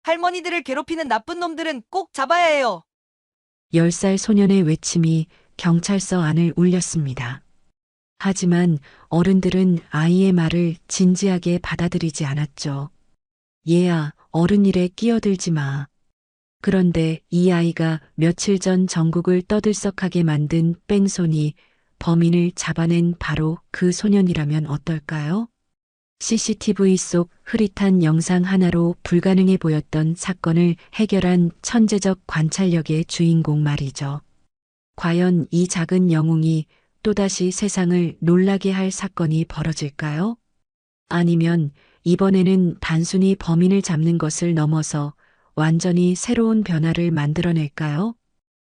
할머니들을 괴롭히는 나쁜 놈들은 꼭 잡아야 해요. 10살 소년의 외침이 경찰서 안을 울렸습니다. 하지만 어른들은 아이의 말을 진지하게 받아들이지 않았죠. 얘야, 어른 일에 끼어들지 마. 그런데 이 아이가 며칠 전 전국을 떠들썩하게 만든 뺑소니 범인을 잡아낸 바로 그 소년이라면 어떨까요? CCTV 속 흐릿한 영상 하나로 불가능해 보였던 사건을 해결한 천재적 관찰력의 주인공 말이죠. 과연 이 작은 영웅이 또다시 세상을 놀라게 할 사건이 벌어질까요? 아니면 이번에는 단순히 범인을 잡는 것을 넘어서 완전히 새로운 변화를 만들어낼까요?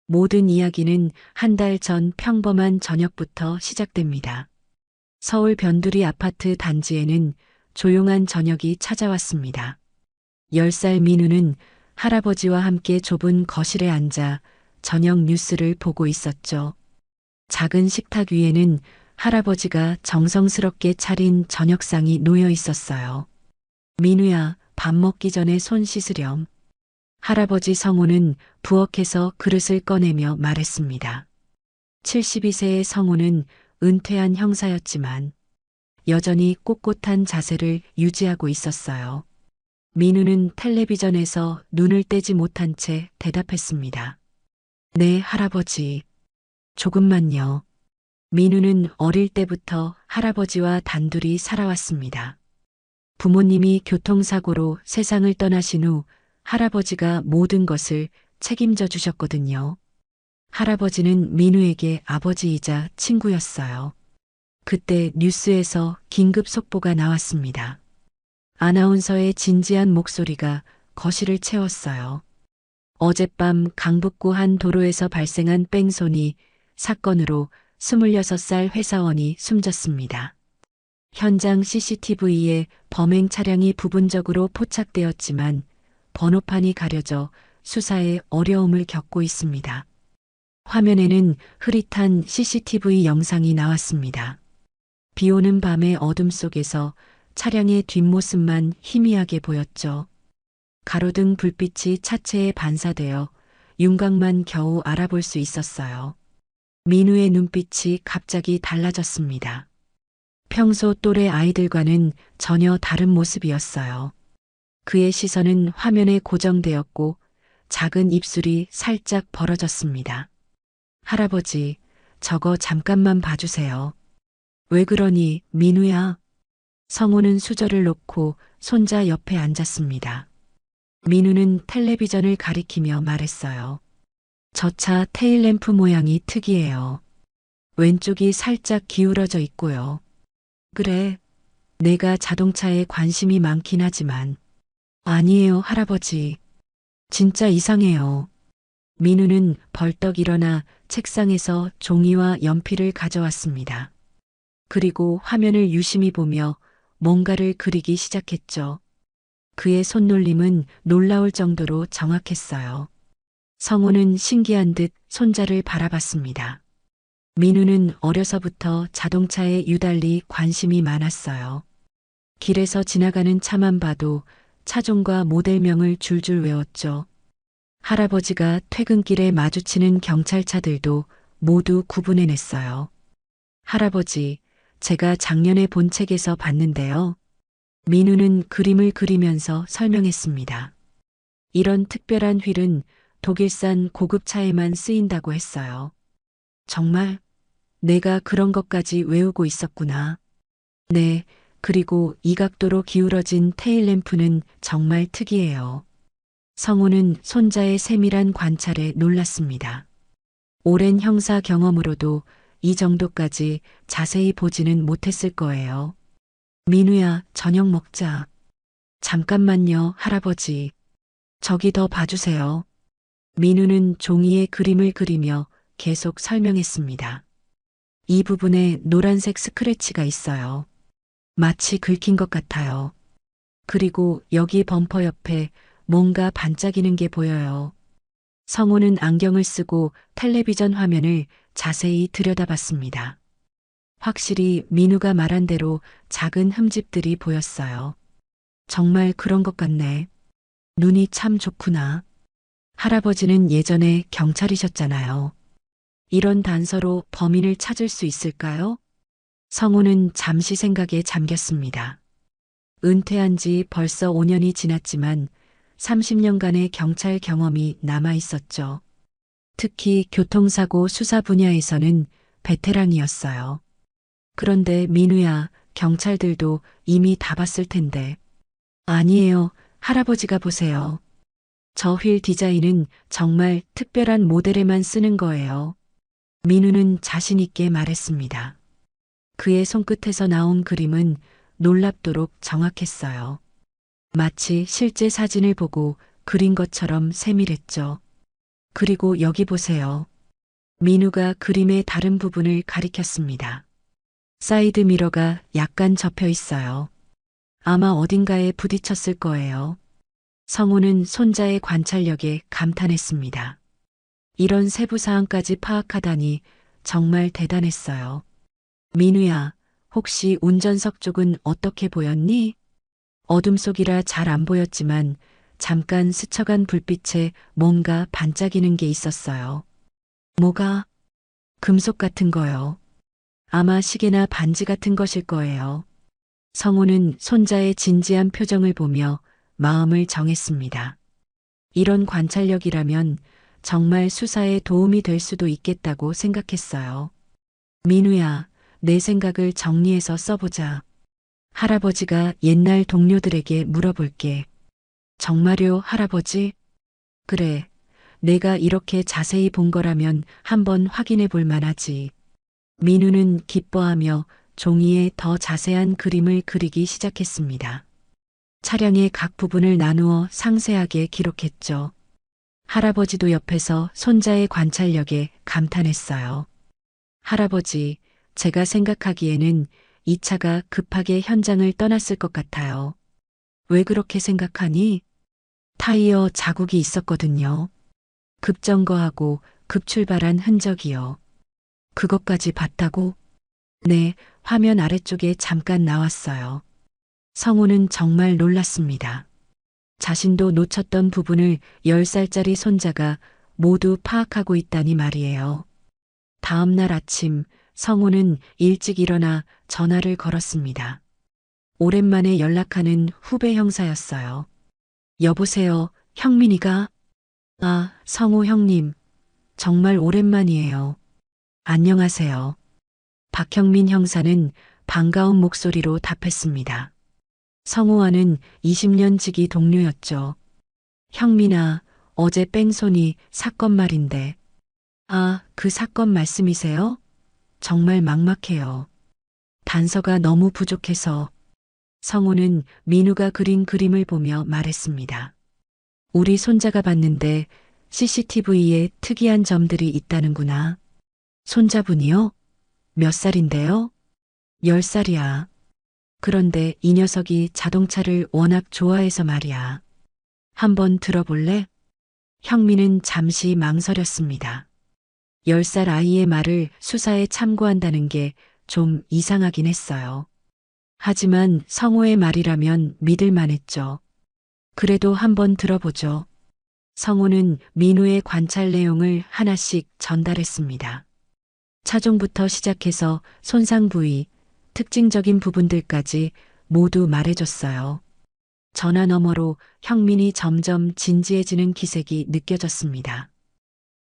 모든 이야기는 한 달 전 평범한 저녁부터 시작됩니다. 서울 변두리 아파트 단지에는 조용한 저녁이 찾아왔습니다. 10살 민우는 할아버지와 함께 좁은 거실에 앉아 저녁 뉴스를 보고 있었죠. 작은 식탁 위에는 할아버지가 정성스럽게 차린 저녁상이 놓여 있었어요. 민우야, 밥 먹기 전에 손 씻으렴. 할아버지 성우는 부엌에서 그릇을 꺼내며 말했습니다. 72세의 성우는 은퇴한 형사였지만 여전히 꼿꼿한 자세를 유지하고 있었어요. 민우는 텔레비전에서 눈을 떼지 못한 채 대답했습니다. 네, 할아버지. 조금만요. 민우는 어릴 때부터 할아버지와 단둘이 살아왔습니다. 부모님이 교통사고로 세상을 떠나신 후 할아버지가 모든 것을 책임져 주셨거든요. 할아버지는 민우에게 아버지이자 친구였어요. 그때 뉴스에서 긴급 속보가 나왔습니다. 아나운서의 진지한 목소리가 거실을 채웠어요. 어젯밤 강북구 한 도로에서 발생한 뺑소니 사건으로 26살 회사원이 숨졌습니다. 현장 CCTV에 범행 차량이 부분적으로 포착되었지만 번호판이 가려져 수사에 어려움을 겪고 있습니다. 화면에는 흐릿한 CCTV 영상이 나왔습니다. 비 오는 밤의 어둠 속에서 차량의 뒷모습만 희미하게 보였죠. 가로등 불빛이 차체에 반사되어 윤곽만 겨우 알아볼 수 있었어요. 민우의 눈빛이 갑자기 달라졌습니다. 평소 또래 아이들과는 전혀 다른 모습이었어요. 그의 시선은 화면에 고정되었고 작은 입술이 살짝 벌어졌습니다. 할아버지, 저거 잠깐만 봐주세요. 왜 그러니, 민우야? 성우는 수저를 놓고 손자 옆에 앉았습니다. 민우는 텔레비전을 가리키며 말했어요. 저 차 테일램프 모양이 특이해요. 왼쪽이 살짝 기울어져 있고요. 그래, 내가 자동차에 관심이 많긴 하지만. 아니에요, 할아버지. 진짜 이상해요. 민우는 벌떡 일어나 책상에서 종이와 연필을 가져왔습니다. 그리고 화면을 유심히 보며 뭔가를 그리기 시작했죠. 그의 손놀림은 놀라울 정도로 정확했어요. 성우는 신기한 듯 손자를 바라봤습니다. 민우는 어려서부터 자동차에 유달리 관심이 많았어요. 길에서 지나가는 차만 봐도 차종과 모델명을 줄줄 외웠죠. 할아버지가 퇴근길에 마주치는 경찰차들도 모두 구분해냈어요. 할아버지, 제가 작년에 본 책에서 봤는데요. 민우는 그림을 그리면서 설명했습니다. 이런 특별한 휠은 독일산 고급차에만 쓰인다고 했어요. 정말 내가 그런 것까지 외우고 있었구나. 네, 그리고 이 각도로 기울어진 테일램프는 정말 특이해요. 성우는 손자의 세밀한 관찰에 놀랐습니다. 오랜 형사 경험으로도 이 정도까지 자세히 보지는 못했을 거예요. 민우야, 저녁 먹자. 잠깐만요, 할아버지. 저기 더 봐주세요. 민우는 종이에 그림을 그리며 계속 설명했습니다. 이 부분에 노란색 스크래치가 있어요. 마치 긁힌 것 같아요. 그리고 여기 범퍼 옆에 뭔가 반짝이는 게 보여요. 성우는 안경을 쓰고 텔레비전 화면을 자세히 들여다봤습니다. 확실히 민우가 말한 대로 작은 흠집들이 보였어요. 정말 그런 것 같네. 눈이 참 좋구나. 할아버지는 예전에 경찰이셨잖아요. 이런 단서로 범인을 찾을 수 있을까요? 성우는 잠시 생각에 잠겼습니다. 은퇴한 지 벌써 5년이 지났지만 30년간의 경찰 경험이 남아 있었죠. 특히 교통사고 수사 분야에서는 베테랑이었어요. 그런데 민우야, 경찰들도 이미 다 봤을 텐데. 아니에요. 할아버지가 보세요. 저 휠 디자인은 정말 특별한 모델에만 쓰는 거예요. 민우는 자신 있게 말했습니다. 그의 손끝에서 나온 그림은 놀랍도록 정확했어요. 마치 실제 사진을 보고 그린 것처럼 세밀했죠. 그리고 여기 보세요. 민우가 그림의 다른 부분을 가리켰습니다. 사이드 미러가 약간 접혀 있어요. 아마 어딘가에 부딪혔을 거예요. 성우는 손자의 관찰력에 감탄했습니다. 이런 세부 사항까지 파악하다니 정말 대단했어요. 민우야, 혹시 운전석 쪽은 어떻게 보였니? 어둠 속이라 잘 안 보였지만 잠깐 스쳐간 불빛에 뭔가 반짝이는 게 있었어요. 뭐가? 금속 같은 거요. 아마 시계나 반지 같은 것일 거예요. 성우는 손자의 진지한 표정을 보며 마음을 정했습니다. 이런 관찰력이라면 정말 수사에 도움이 될 수도 있겠다고 생각했어요. 민우야, 내 생각을 정리해서 써보자. 할아버지가 옛날 동료들에게 물어볼게. 정말요, 할아버지? 그래, 내가 이렇게 자세히 본 거라면 한번 확인해 볼 만하지. 민우는 기뻐하며 종이에 더 자세한 그림을 그리기 시작했습니다. 차량의 각 부분을 나누어 상세하게 기록했죠. 할아버지도 옆에서 손자의 관찰력에 감탄했어요. 할아버지, 제가 생각하기에는 이 차가 급하게 현장을 떠났을 것 같아요. 왜 그렇게 생각하니? 타이어 자국이 있었거든요. 급정거하고 급출발한 흔적이요. 그것까지 봤다고? 네, 화면 아래쪽에 잠깐 나왔어요. 성우는 정말 놀랐습니다. 자신도 놓쳤던 부분을 10살짜리 손자가 모두 파악하고 있다니 말이에요. 다음 날 아침 성우는 일찍 일어나 전화를 걸었습니다. 오랜만에 연락하는 후배 형사였어요. 여보세요, 형민이가? 아, 성우 형님. 정말 오랜만이에요. 안녕하세요. 박형민 형사는 반가운 목소리로 답했습니다. 성우와는 20년 지기 동료였죠. 형민아, 어제 뺑소니 사건 말인데. 아, 그 사건 말씀이세요? 정말 막막해요. 단서가 너무 부족해서. 성우는 민우가 그린 그림을 보며 말했습니다. 우리 손자가 봤는데 CCTV에 특이한 점들이 있다는구나. 손자분이요? 몇 살인데요? 10살이야. 그런데 이 녀석이 자동차를 워낙 좋아해서 말이야. 한번 들어볼래? 형민은 잠시 망설였습니다. 10살 아이의 말을 수사에 참고한다는 게 좀 이상하긴 했어요. 하지만 성우의 말이라면 믿을 만했죠. 그래도 한번 들어보죠. 성우는 민우의 관찰 내용을 하나씩 전달했습니다. 차종부터 시작해서 손상 부위, 특징적인 부분들까지 모두 말해줬어요. 전화 너머로 형민이 점점 진지해지는 기색이 느껴졌습니다.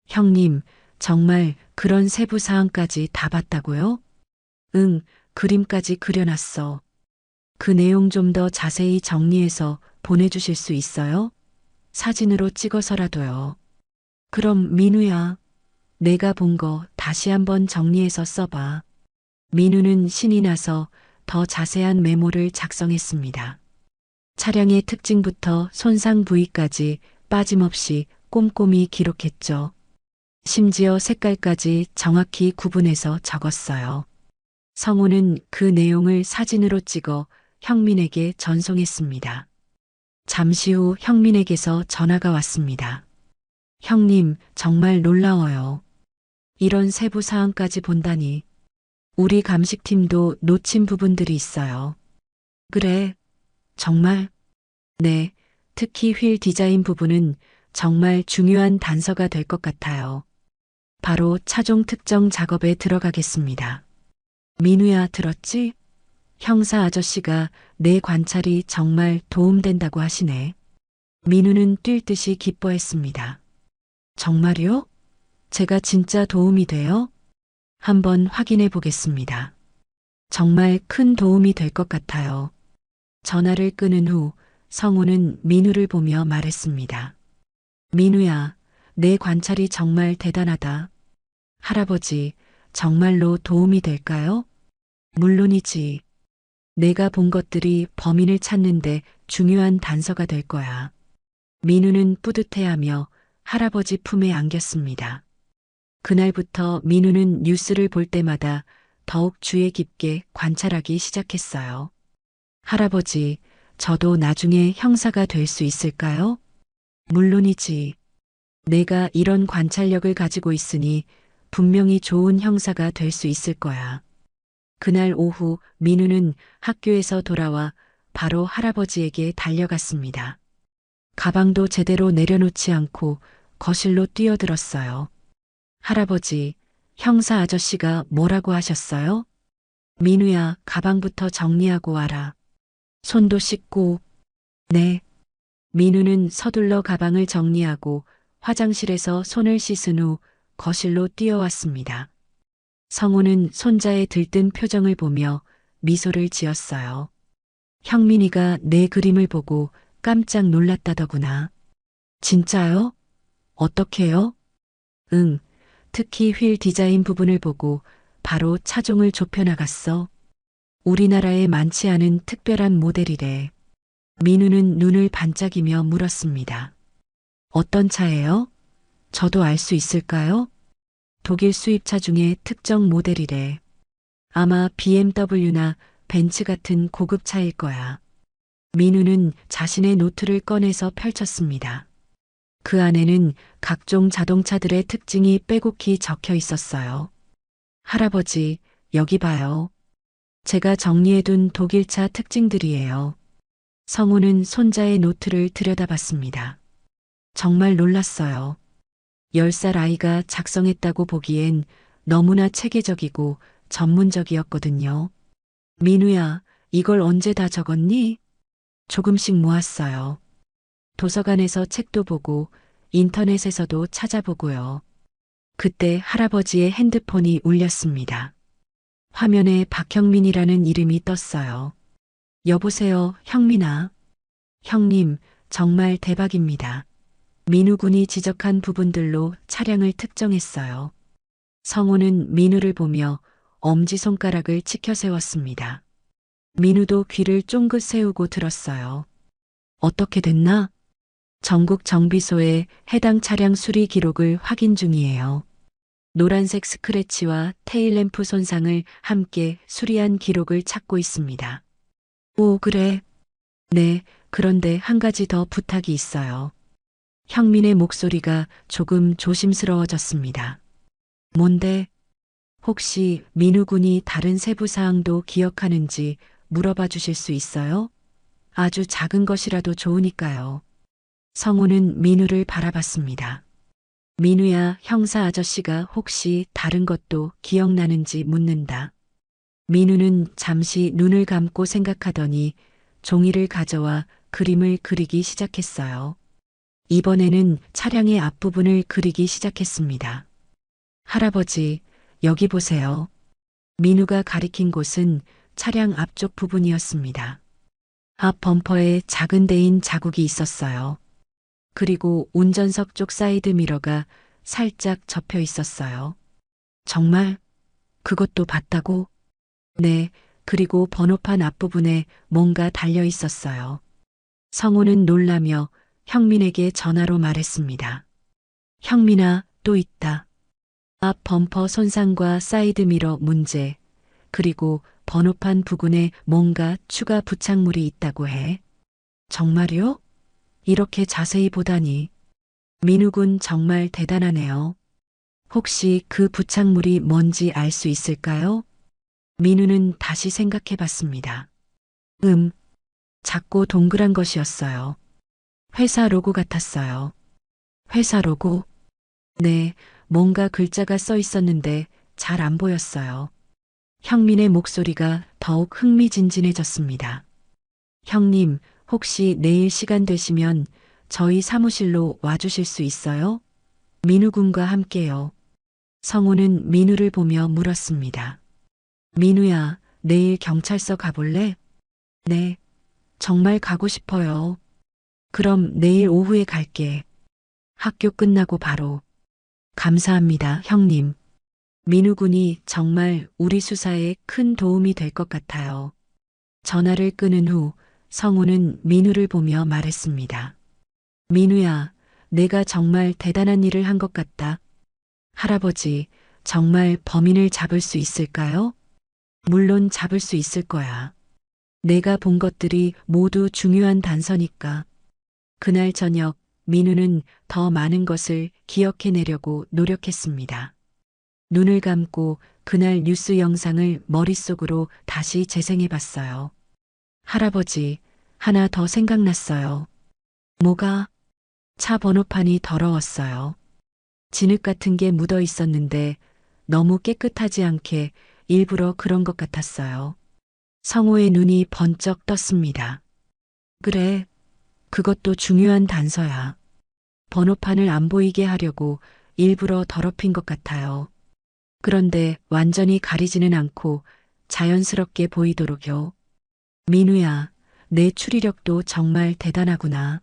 형님, 정말 그런 세부 사항까지 다 봤다고요? 응, 그림까지 그려놨어. 그 내용 좀 더 자세히 정리해서 보내주실 수 있어요? 사진으로 찍어서라도요. 그럼 민우야, 내가 본 거 다시 한번 정리해서 써봐. 민우는 신이 나서 더 자세한 메모를 작성했습니다. 차량의 특징부터 손상 부위까지 빠짐없이 꼼꼼히 기록했죠. 심지어 색깔까지 정확히 구분해서 적었어요. 성우는 그 내용을 사진으로 찍어 형민에게 전송했습니다. 잠시 후 형민에게서 전화가 왔습니다. 형님, 정말 놀라워요. 이런 세부 사항까지 본다니. 우리 감식팀도 놓친 부분들이 있어요. 그래, 정말? 네, 특히 휠 디자인 부분은 정말 중요한 단서가 될 것 같아요. 바로 차종 특정 작업에 들어가겠습니다. 민우야, 들었지? 형사 아저씨가 내 관찰이 정말 도움된다고 하시네. 민우는 뛸 듯이 기뻐했습니다. 정말요? 제가 진짜 도움이 돼요? 한번 확인해 보겠습니다. 정말 큰 도움이 될 것 같아요. 전화를 끊은 후 성우는 민우를 보며 말했습니다. 민우야, 내 관찰이 정말 대단하다. 할아버지, 정말로 도움이 될까요? 물론이지. 내가 본 것들이 범인을 찾는데 중요한 단서가 될 거야. 민우는 뿌듯해하며 할아버지 품에 안겼습니다. 그날부터 민우는 뉴스를 볼 때마다 더욱 주의 깊게 관찰하기 시작했어요. 할아버지, 저도 나중에 형사가 될 수 있을까요? 물론이지. 내가 이런 관찰력을 가지고 있으니 분명히 좋은 형사가 될 수 있을 거야. 그날 오후 민우는 학교에서 돌아와 바로 할아버지에게 달려갔습니다. 가방도 제대로 내려놓지 않고 거실로 뛰어들었어요. 할아버지, 형사 아저씨가 뭐라고 하셨어요? 민우야, 가방부터 정리하고 와라. 손도 씻고. 네. 민우는 서둘러 가방을 정리하고 화장실에서 손을 씻은 후 거실로 뛰어왔습니다. 성우는 손자의 들뜬 표정을 보며 미소를 지었어요. 형민이가 내 그림을 보고 깜짝 놀랐다더구나. 진짜요? 어떻게요? 응, 특히 휠 디자인 부분을 보고 바로 차종을 좁혀나갔어. 우리나라에 많지 않은 특별한 모델이래. 민우는 눈을 반짝이며 물었습니다. 어떤 차예요? 저도 알 수 있을까요? 독일 수입차 중에 특정 모델이래. 아마 BMW나 벤츠 같은 고급차일 거야. 민우는 자신의 노트를 꺼내서 펼쳤습니다. 그 안에는 각종 자동차들의 특징이 빼곡히 적혀 있었어요. 할아버지, 여기 봐요. 제가 정리해둔 독일차 특징들이에요. 성우는 손자의 노트를 들여다봤습니다. 정말 놀랐어요. 10살 아이가 작성했다고 보기엔 너무나 체계적이고 전문적이었거든요. 민우야, 이걸 언제 다 적었니? 조금씩 모았어요. 도서관에서 책도 보고 인터넷에서도 찾아보고요. 그때 할아버지의 핸드폰이 울렸습니다. 화면에 박형민이라는 이름이 떴어요. 여보세요, 형민아. 형님, 정말 대박입니다. 민우 군이 지적한 부분들로 차량을 특정했어요. 성우는 민우를 보며 엄지손가락을 치켜 세웠습니다. 민우도 귀를 쫑긋 세우고 들었어요. 어떻게 됐나? 전국 정비소에 해당 차량 수리 기록을 확인 중이에요. 노란색 스크래치와 테일램프 손상을 함께 수리한 기록을 찾고 있습니다. 오, 그래. 네, 그런데 한 가지 더 부탁이 있어요. 형민의 목소리가 조금 조심스러워졌습니다. 뭔데? 혹시 민우 군이 다른 세부 사항도 기억하는지 물어봐 주실 수 있어요? 아주 작은 것이라도 좋으니까요. 성우는 민우를 바라봤습니다. 민우야, 형사 아저씨가 혹시 다른 것도 기억나는지 묻는다. 민우는 잠시 눈을 감고 생각하더니 종이를 가져와 그림을 그리기 시작했어요. 이번에는 차량의 앞부분을 그리기 시작했습니다. 할아버지, 여기 보세요. 민우가 가리킨 곳은 차량 앞쪽 부분이었습니다. 앞 범퍼에 작은 데인 자국이 있었어요. 그리고 운전석 쪽 사이드 미러가 살짝 접혀 있었어요. 정말? 그것도 봤다고? 네, 그리고 번호판 앞부분에 뭔가 달려 있었어요. 성우는 놀라며 형민에게 전화로 말했습니다. 형민아, 또 있다. 앞 범퍼 손상과 사이드 미러 문제, 그리고 번호판 부근에 뭔가 추가 부착물이 있다고 해. 정말요? 이렇게 자세히 보다니. 민우 군 정말 대단하네요. 혹시 그 부착물이 뭔지 알 수 있을까요? 민우는 다시 생각해 봤습니다. 작고 동그란 것이었어요. 회사 로고 같았어요. 회사 로고? 네, 뭔가 글자가 써 있었는데 잘 안 보였어요. 형민의 목소리가 더욱 흥미진진해졌습니다. 형님, 혹시 내일 시간 되시면 저희 사무실로 와주실 수 있어요? 민우 군과 함께요. 성우는 민우를 보며 물었습니다. 민우야, 내일 경찰서 가볼래? 네, 정말 가고 싶어요. 그럼 내일 오후에 갈게. 학교 끝나고 바로. 감사합니다, 형님. 민우 군이 정말 우리 수사에 큰 도움이 될 것 같아요. 전화를 끊은 후 성우는 민우를 보며 말했습니다. 민우야, 내가 정말 대단한 일을 한 것 같다. 할아버지, 정말 범인을 잡을 수 있을까요? 물론 잡을 수 있을 거야. 내가 본 것들이 모두 중요한 단서니까. 그날 저녁 민우는 더 많은 것을 기억해내려고 노력했습니다. 눈을 감고 그날 뉴스 영상을 머릿속으로 다시 재생해 봤어요. 할아버지, 하나 더 생각났어요. 뭐가? 차 번호판이 더러웠어요. 진흙 같은 게 묻어 있었는데 너무 깨끗하지 않게 일부러 그런 것 같았어요. 성호의 눈이 번쩍 떴습니다. 그래, 그것도 중요한 단서야. 번호판을 안 보이게 하려고 일부러 더럽힌 것 같아요. 그런데 완전히 가리지는 않고 자연스럽게 보이도록요. 민우야, 내 추리력도 정말 대단하구나.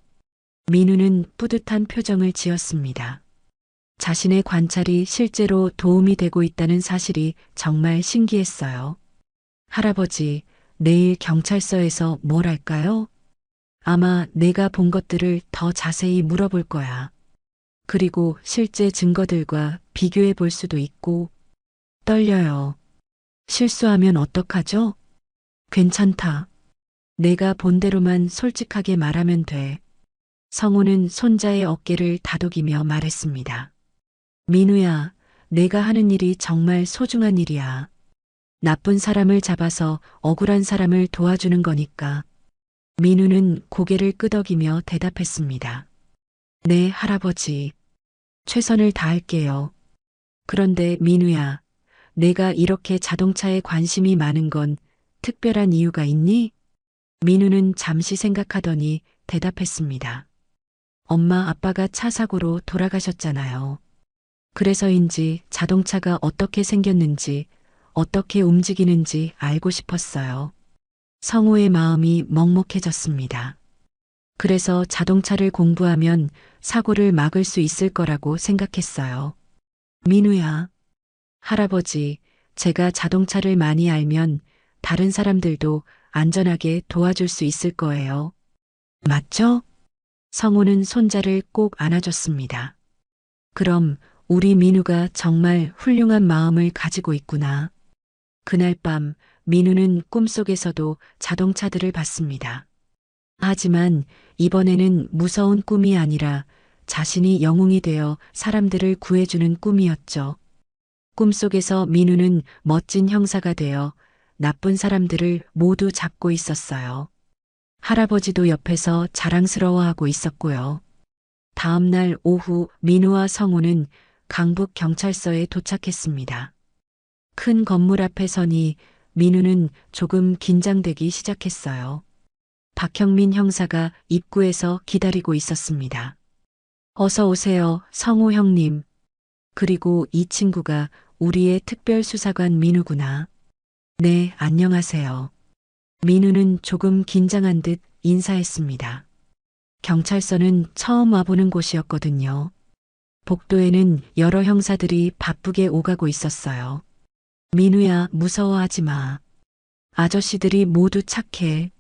민우는 뿌듯한 표정을 지었습니다. 자신의 관찰이 실제로 도움이 되고 있다는 사실이 정말 신기했어요. 할아버지, 내일 경찰서에서 뭘 할까요? 아마 내가 본 것들을 더 자세히 물어볼 거야. 그리고 실제 증거들과 비교해 볼 수도 있고, 떨려요. 실수하면 어떡하죠? 괜찮다. 내가 본 대로만 솔직하게 말하면 돼. 성우는 손자의 어깨를 다독이며 말했습니다. 민우야, 내가 하는 일이 정말 소중한 일이야. 나쁜 사람을 잡아서 억울한 사람을 도와주는 거니까. 민우는 고개를 끄덕이며 대답했습니다. 네, 할아버지. 최선을 다할게요. 그런데 민우야, 내가 이렇게 자동차에 관심이 많은 건 특별한 이유가 있니? 민우는 잠시 생각하더니 대답했습니다. 엄마 아빠가 차 사고로 돌아가셨잖아요. 그래서인지 자동차가 어떻게 생겼는지, 어떻게 움직이는지 알고 싶었어요. 성우의 마음이 먹먹해졌습니다. 그래서 자동차를 공부하면 사고를 막을 수 있을 거라고 생각했어요. 민우야, 할아버지, 제가 자동차를 많이 알면 다른 사람들도 안전하게 도와줄 수 있을 거예요. 맞죠? 성우는 손자를 꼭 안아줬습니다. 그럼 우리 민우가 정말 훌륭한 마음을 가지고 있구나. 그날 밤 민우는 꿈속에서도 자동차들을 봤습니다. 하지만 이번에는 무서운 꿈이 아니라 자신이 영웅이 되어 사람들을 구해주는 꿈이었죠. 꿈속에서 민우는 멋진 형사가 되어 나쁜 사람들을 모두 잡고 있었어요. 할아버지도 옆에서 자랑스러워하고 있었고요. 다음 날 오후 민우와 성우는 강북 경찰서에 도착했습니다. 큰 건물 앞에 서니 민우는 조금 긴장되기 시작했어요. 박형민 형사가 입구에서 기다리고 있었습니다. 어서 오세요, 성우 형님. 그리고 이 친구가 우리의 특별수사관 민우구나. 네, 안녕하세요. 민우는 조금 긴장한 듯 인사했습니다. 경찰서는 처음 와보는 곳이었거든요. 복도에는 여러 형사들이 바쁘게 오가고 있었어요. 민우야, 무서워하지 마. 아저씨들이 모두 착해.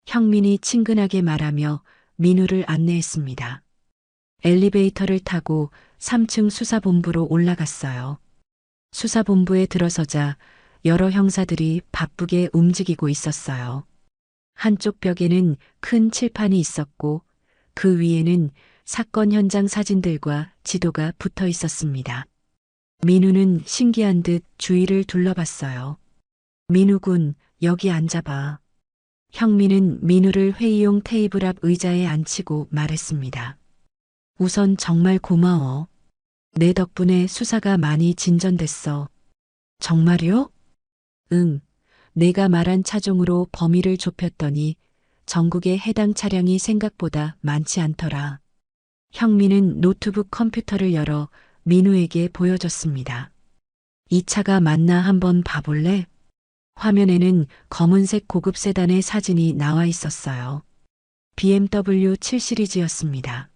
형민이 친근하게 말하며 민우를 안내했습니다. 엘리베이터를 타고 3층 수사본부로 올라갔어요. 수사본부에 들어서자 여러 형사들이 바쁘게 움직이고 있었어요. 한쪽 벽에는 큰 칠판이 있었고 그 위에는 사건 현장 사진들과 지도가 붙어 있었습니다. 민우는 신기한 듯 주위를 둘러봤어요. 민우 군, 여기 앉아봐. 형민은 민우를 회의용 테이블 앞 의자에 앉히고 말했습니다. 우선 정말 고마워. 내 덕분에 수사가 많이 진전됐어. 정말요? 응. 내가 말한 차종으로 범위를 좁혔더니 전국에 해당 차량이 생각보다 많지 않더라. 형민은 노트북 컴퓨터를 열어 민우에게 보여줬습니다. 이 차가 맞나 한번 봐볼래? 화면에는 검은색 고급 세단의 사진이 나와 있었어요. BMW 7 시리즈였습니다.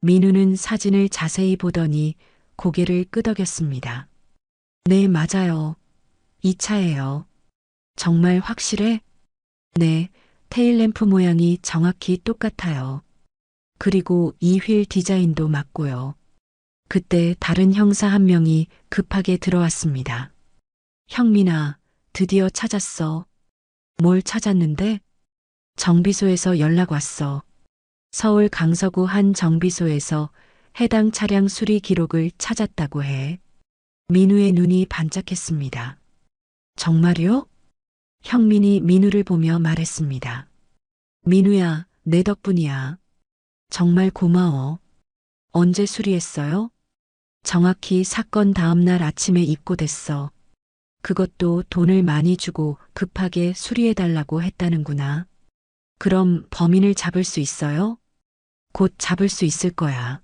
민우는 사진을 자세히 보더니 고개를 끄덕였습니다. 네, 맞아요. 이 차예요. 정말 확실해? 네, 테일램프 모양이 정확히 똑같아요. 그리고 이 휠 디자인도 맞고요. 그때 다른 형사 한 명이 급하게 들어왔습니다. 형민아, 드디어 찾았어. 뭘 찾았는데? 정비소에서 연락 왔어. 서울 강서구 한 정비소에서 해당 차량 수리 기록을 찾았다고 해. 민우의 눈이 반짝했습니다. 정말요? 형민이 민우를 보며 말했습니다. 민우야, 내 덕분이야. 정말 고마워. 언제 수리했어요? 정확히 사건 다음 날 아침에 입고됐어. 그것도 돈을 많이 주고 급하게 수리해달라고 했다는구나. 그럼 범인을 잡을 수 있어요? 곧 잡을 수 있을 거야.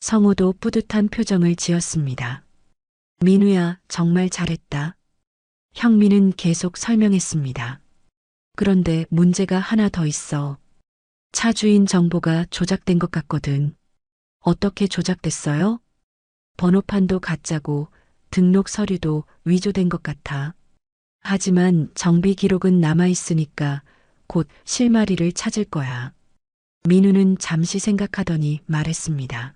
성우도 뿌듯한 표정을 지었습니다. 민우야, 정말 잘했다. 형민은 계속 설명했습니다. 그런데 문제가 하나 더 있어. 차 주인 정보가 조작된 것 같거든. 어떻게 조작됐어요? 번호판도 가짜고 등록 서류도 위조된 것 같아. 하지만 정비 기록은 남아있으니까 곧 실마리를 찾을 거야. 민우는 잠시 생각하더니 말했습니다.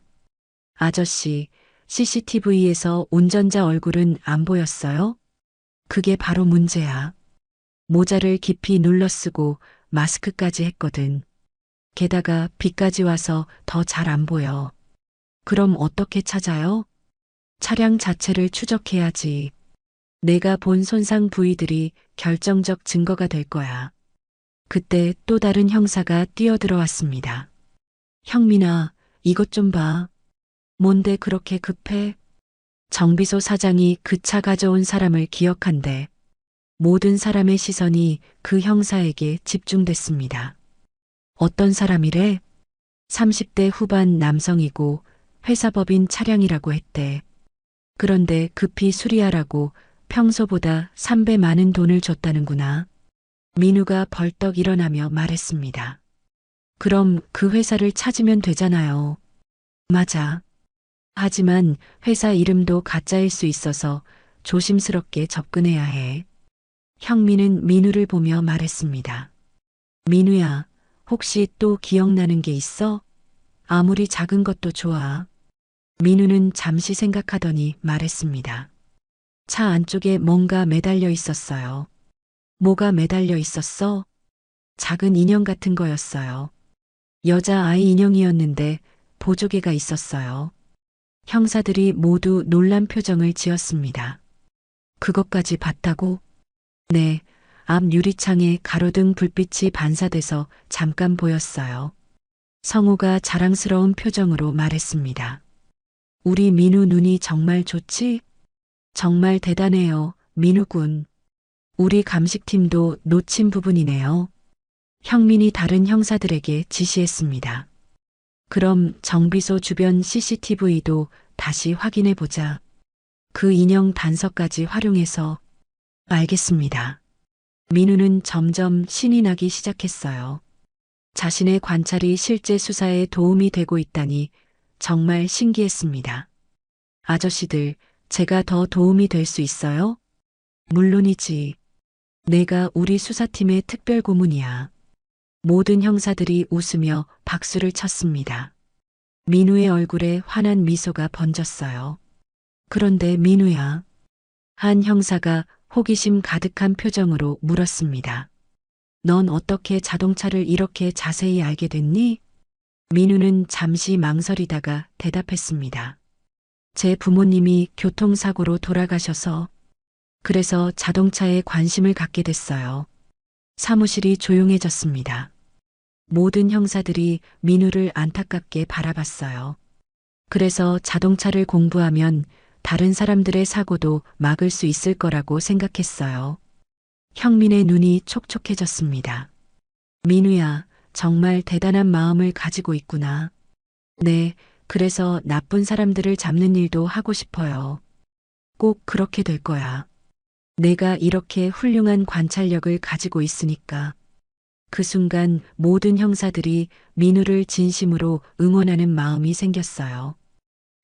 아저씨, CCTV에서 운전자 얼굴은 안 보였어요? 그게 바로 문제야. 모자를 깊이 눌러 쓰고 마스크까지 했거든. 게다가 비까지 와서 더 잘 안 보여. 그럼 어떻게 찾아요? 차량 자체를 추적해야지. 내가 본 손상 부위들이 결정적 증거가 될 거야. 그때 또 다른 형사가 뛰어들어왔습니다. 형민아, 이것 좀 봐. 뭔데 그렇게 급해? 정비소 사장이 그 차 가져온 사람을 기억한대. 모든 사람의 시선이 그 형사에게 집중됐습니다. 어떤 사람이래? 30대 후반 남성이고 회사법인 차량이라고 했대. 그런데 급히 수리하라고 평소보다 3배 많은 돈을 줬다는구나. 민우가 벌떡 일어나며 말했습니다. 그럼 그 회사를 찾으면 되잖아요. 맞아. 하지만 회사 이름도 가짜일 수 있어서 조심스럽게 접근해야 해. 형민은 민우를 보며 말했습니다. 민우야, 혹시 또 기억나는 게 있어? 아무리 작은 것도 좋아. 민우는 잠시 생각하더니 말했습니다. 차 안쪽에 뭔가 매달려 있었어요. 뭐가 매달려 있었어? 작은 인형 같은 거였어요. 여자아이 인형이었는데 보조개가 있었어요. 형사들이 모두 놀란 표정을 지었습니다. 그것까지 봤다고? 네, 앞 유리창에 가로등 불빛이 반사돼서 잠깐 보였어요. 성우가 자랑스러운 표정으로 말했습니다. 우리 민우 눈이 정말 좋지? 정말 대단해요, 민우군. 우리 감식팀도 놓친 부분이네요. 형민이 다른 형사들에게 지시했습니다. 그럼 정비소 주변 CCTV도 다시 확인해 보자. 그 인형 단서까지 활용해서. 알겠습니다. 민우는 점점 신이 나기 시작했어요. 자신의 관찰이 실제 수사에 도움이 되고 있다니 정말 신기했습니다. 아저씨들, 제가 더 도움이 될 수 있어요? 물론이지. 내가 우리 수사팀의 특별 고문이야. 모든 형사들이 웃으며 박수를 쳤습니다. 민우의 얼굴에 환한 미소가 번졌어요. 그런데 민우야. 한 형사가 호기심 가득한 표정으로 물었습니다. 넌 어떻게 자동차를 이렇게 자세히 알게 됐니? 민우는 잠시 망설이다가 대답했습니다. 제 부모님이 교통사고로 돌아가셔서 그래서 자동차에 관심을 갖게 됐어요. 사무실이 조용해졌습니다. 모든 형사들이 민우를 안타깝게 바라봤어요. 그래서 자동차를 공부하면 다른 사람들의 사고도 막을 수 있을 거라고 생각했어요. 형민의 눈이 촉촉해졌습니다. 민우야, 정말 대단한 마음을 가지고 있구나. 네, 그래서 나쁜 사람들을 잡는 일도 하고 싶어요. 꼭 그렇게 될 거야. 내가 이렇게 훌륭한 관찰력을 가지고 있으니까. 그 순간 모든 형사들이 민우를 진심으로 응원하는 마음이 생겼어요.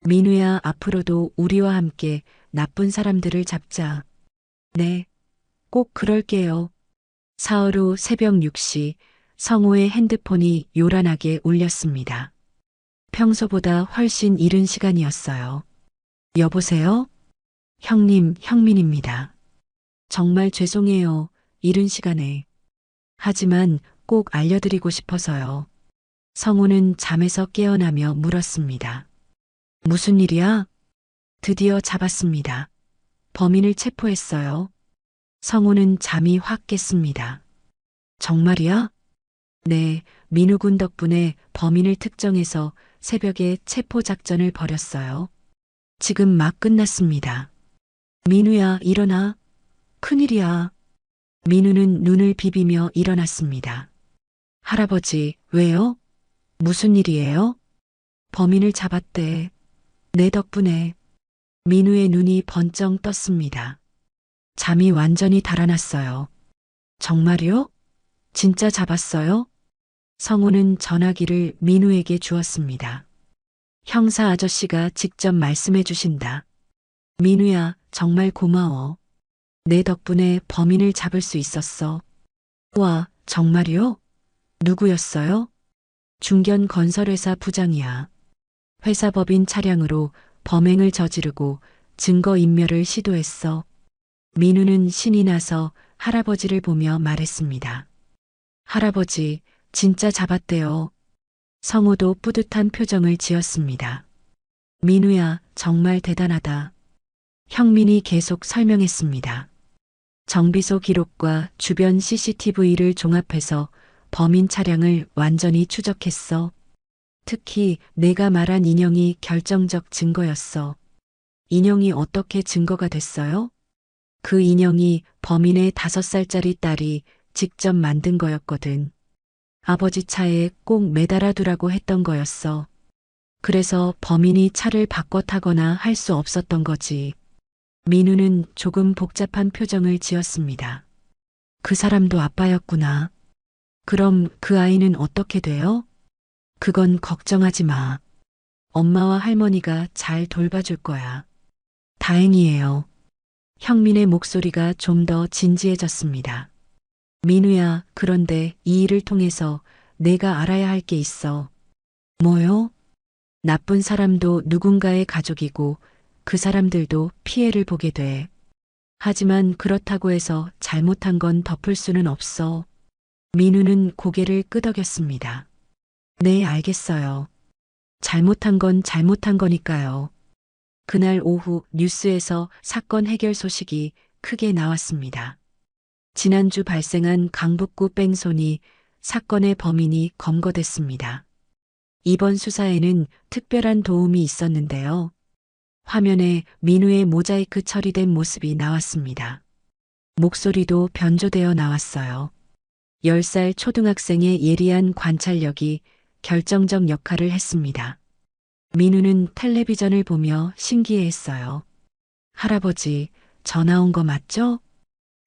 민우야, 앞으로도 우리와 함께 나쁜 사람들을 잡자. 네, 꼭 그럴게요. 사흘 후 새벽 6시 성호의 핸드폰이 요란하게 울렸습니다. 평소보다 훨씬 이른 시간이었어요. 여보세요? 형님, 형민입니다. 정말 죄송해요. 이른 시간에. 하지만 꼭 알려드리고 싶어서요. 성우는 잠에서 깨어나며 물었습니다. 무슨 일이야? 드디어 잡았습니다. 범인을 체포했어요. 성우는 잠이 확 깼습니다. 정말이야? 네, 민우 군 덕분에 범인을 특정해서 새벽에 체포 작전을 벌였어요. 지금 막 끝났습니다. 민우야, 일어나. 큰일이야. 민우는 눈을 비비며 일어났습니다. 할아버지, 왜요? 무슨 일이에요? 범인을 잡았대. 내 덕분에. 민우의 눈이 번쩍 떴습니다. 잠이 완전히 달아났어요. 정말요? 진짜 잡았어요? 성우는 전화기를 민우에게 주었습니다. 형사 아저씨가 직접 말씀해 주신다. 민우야, 정말 고마워. 내 덕분에 범인을 잡을 수 있었어. 와, 정말요? 누구였어요? 중견 건설회사 부장이야. 회사 법인 차량으로 범행을 저지르고 증거인멸을 시도했어. 민우는 신이 나서 할아버지를 보며 말했습니다. 할아버지, 진짜 잡았대요. 성우도 뿌듯한 표정을 지었습니다. 민우야, 정말 대단하다. 형민이 계속 설명했습니다. 정비소 기록과 주변 CCTV를 종합해서 범인 차량을 완전히 추적했어. 특히 내가 말한 인형이 결정적 증거였어. 인형이 어떻게 증거가 됐어요? 그 인형이 범인의 5살짜리 딸이 직접 만든 거였거든. 아버지 차에 꼭 매달아 두라고 했던 거였어. 그래서 범인이 차를 바꿔 타거나 할 수 없었던 거지. 민우는 조금 복잡한 표정을 지었습니다. 그 사람도 아빠였구나. 그럼 그 아이는 어떻게 돼요? 그건 걱정하지 마. 엄마와 할머니가 잘 돌봐줄 거야. 다행이에요. 형민의 목소리가 좀 더 진지해졌습니다. 민우야, 그런데 이 일을 통해서 내가 알아야 할 게 있어. 뭐요? 나쁜 사람도 누군가의 가족이고 그 사람들도 피해를 보게 돼. 하지만 그렇다고 해서 잘못한 건 덮을 수는 없어. 민우는 고개를 끄덕였습니다. 네, 알겠어요. 잘못한 건 잘못한 거니까요. 그날 오후 뉴스에서 사건 해결 소식이 크게 나왔습니다. 지난주 발생한 강북구 뺑소니 사건의 범인이 검거됐습니다. 이번 수사에는 특별한 도움이 있었는데요. 화면에 민우의 모자이크 처리된 모습이 나왔습니다. 목소리도 변조되어 나왔어요. 10살 초등학생의 예리한 관찰력이 결정적 역할을 했습니다. 민우는 텔레비전을 보며 신기해했어요. 할아버지, 전화 온 거 맞죠?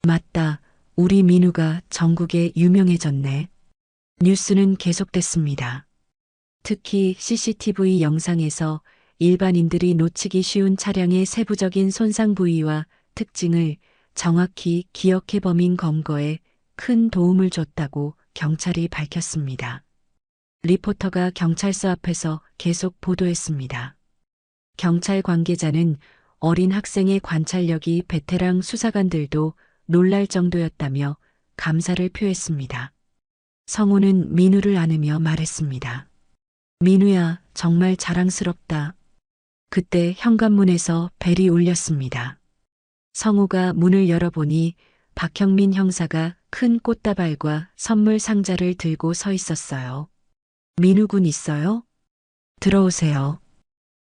맞다. 우리 민우가 전국에 유명해졌네. 뉴스는 계속됐습니다. 특히 CCTV 영상에서 일반인들이 놓치기 쉬운 차량의 세부적인 손상 부위와 특징을 정확히 기억해 범인 검거에 큰 도움을 줬다고 경찰이 밝혔습니다. 리포터가 경찰서 앞에서 계속 보도했습니다. 경찰 관계자는 어린 학생의 관찰력이 베테랑 수사관들도 놀랄 정도였다며 감사를 표했습니다. 성우는 민우를 안으며 말했습니다. 민우야, 정말 자랑스럽다. 그때 현관문에서 벨이 울렸습니다. 성우가 문을 열어보니 박형민 형사가 큰 꽃다발과 선물 상자를 들고 서 있었어요. 민우군 있어요? 들어오세요.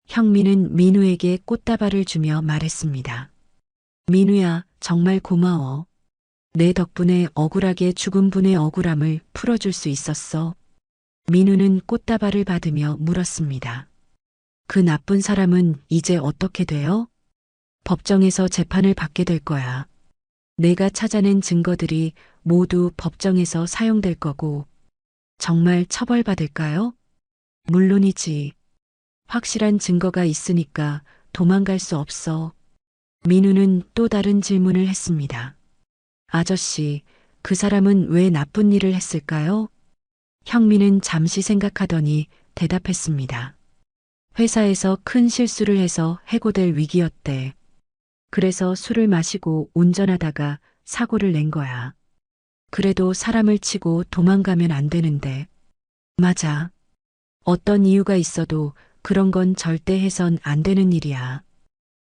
형민은 민우에게 꽃다발을 주며 말했습니다. 민우야, 정말 고마워. 내 덕분에 억울하게 죽은 분의 억울함을 풀어줄 수 있었어. 민우는 꽃다발을 받으며 물었습니다. 그 나쁜 사람은 이제 어떻게 돼요? 법정에서 재판을 받게 될 거야. 내가 찾아낸 증거들이 모두 법정에서 사용될 거고, 정말 처벌받을까요? 물론이지. 확실한 증거가 있으니까 도망갈 수 없어. 민우는 또 다른 질문을 했습니다. 아저씨, 그 사람은 왜 나쁜 일을 했을까요? 형민은 잠시 생각하더니 대답했습니다. 회사에서 큰 실수를 해서 해고될 위기였대. 그래서 술을 마시고 운전하다가 사고를 낸 거야. 그래도 사람을 치고 도망가면 안 되는데. 맞아. 어떤 이유가 있어도 그런 건 절대 해선 안 되는 일이야.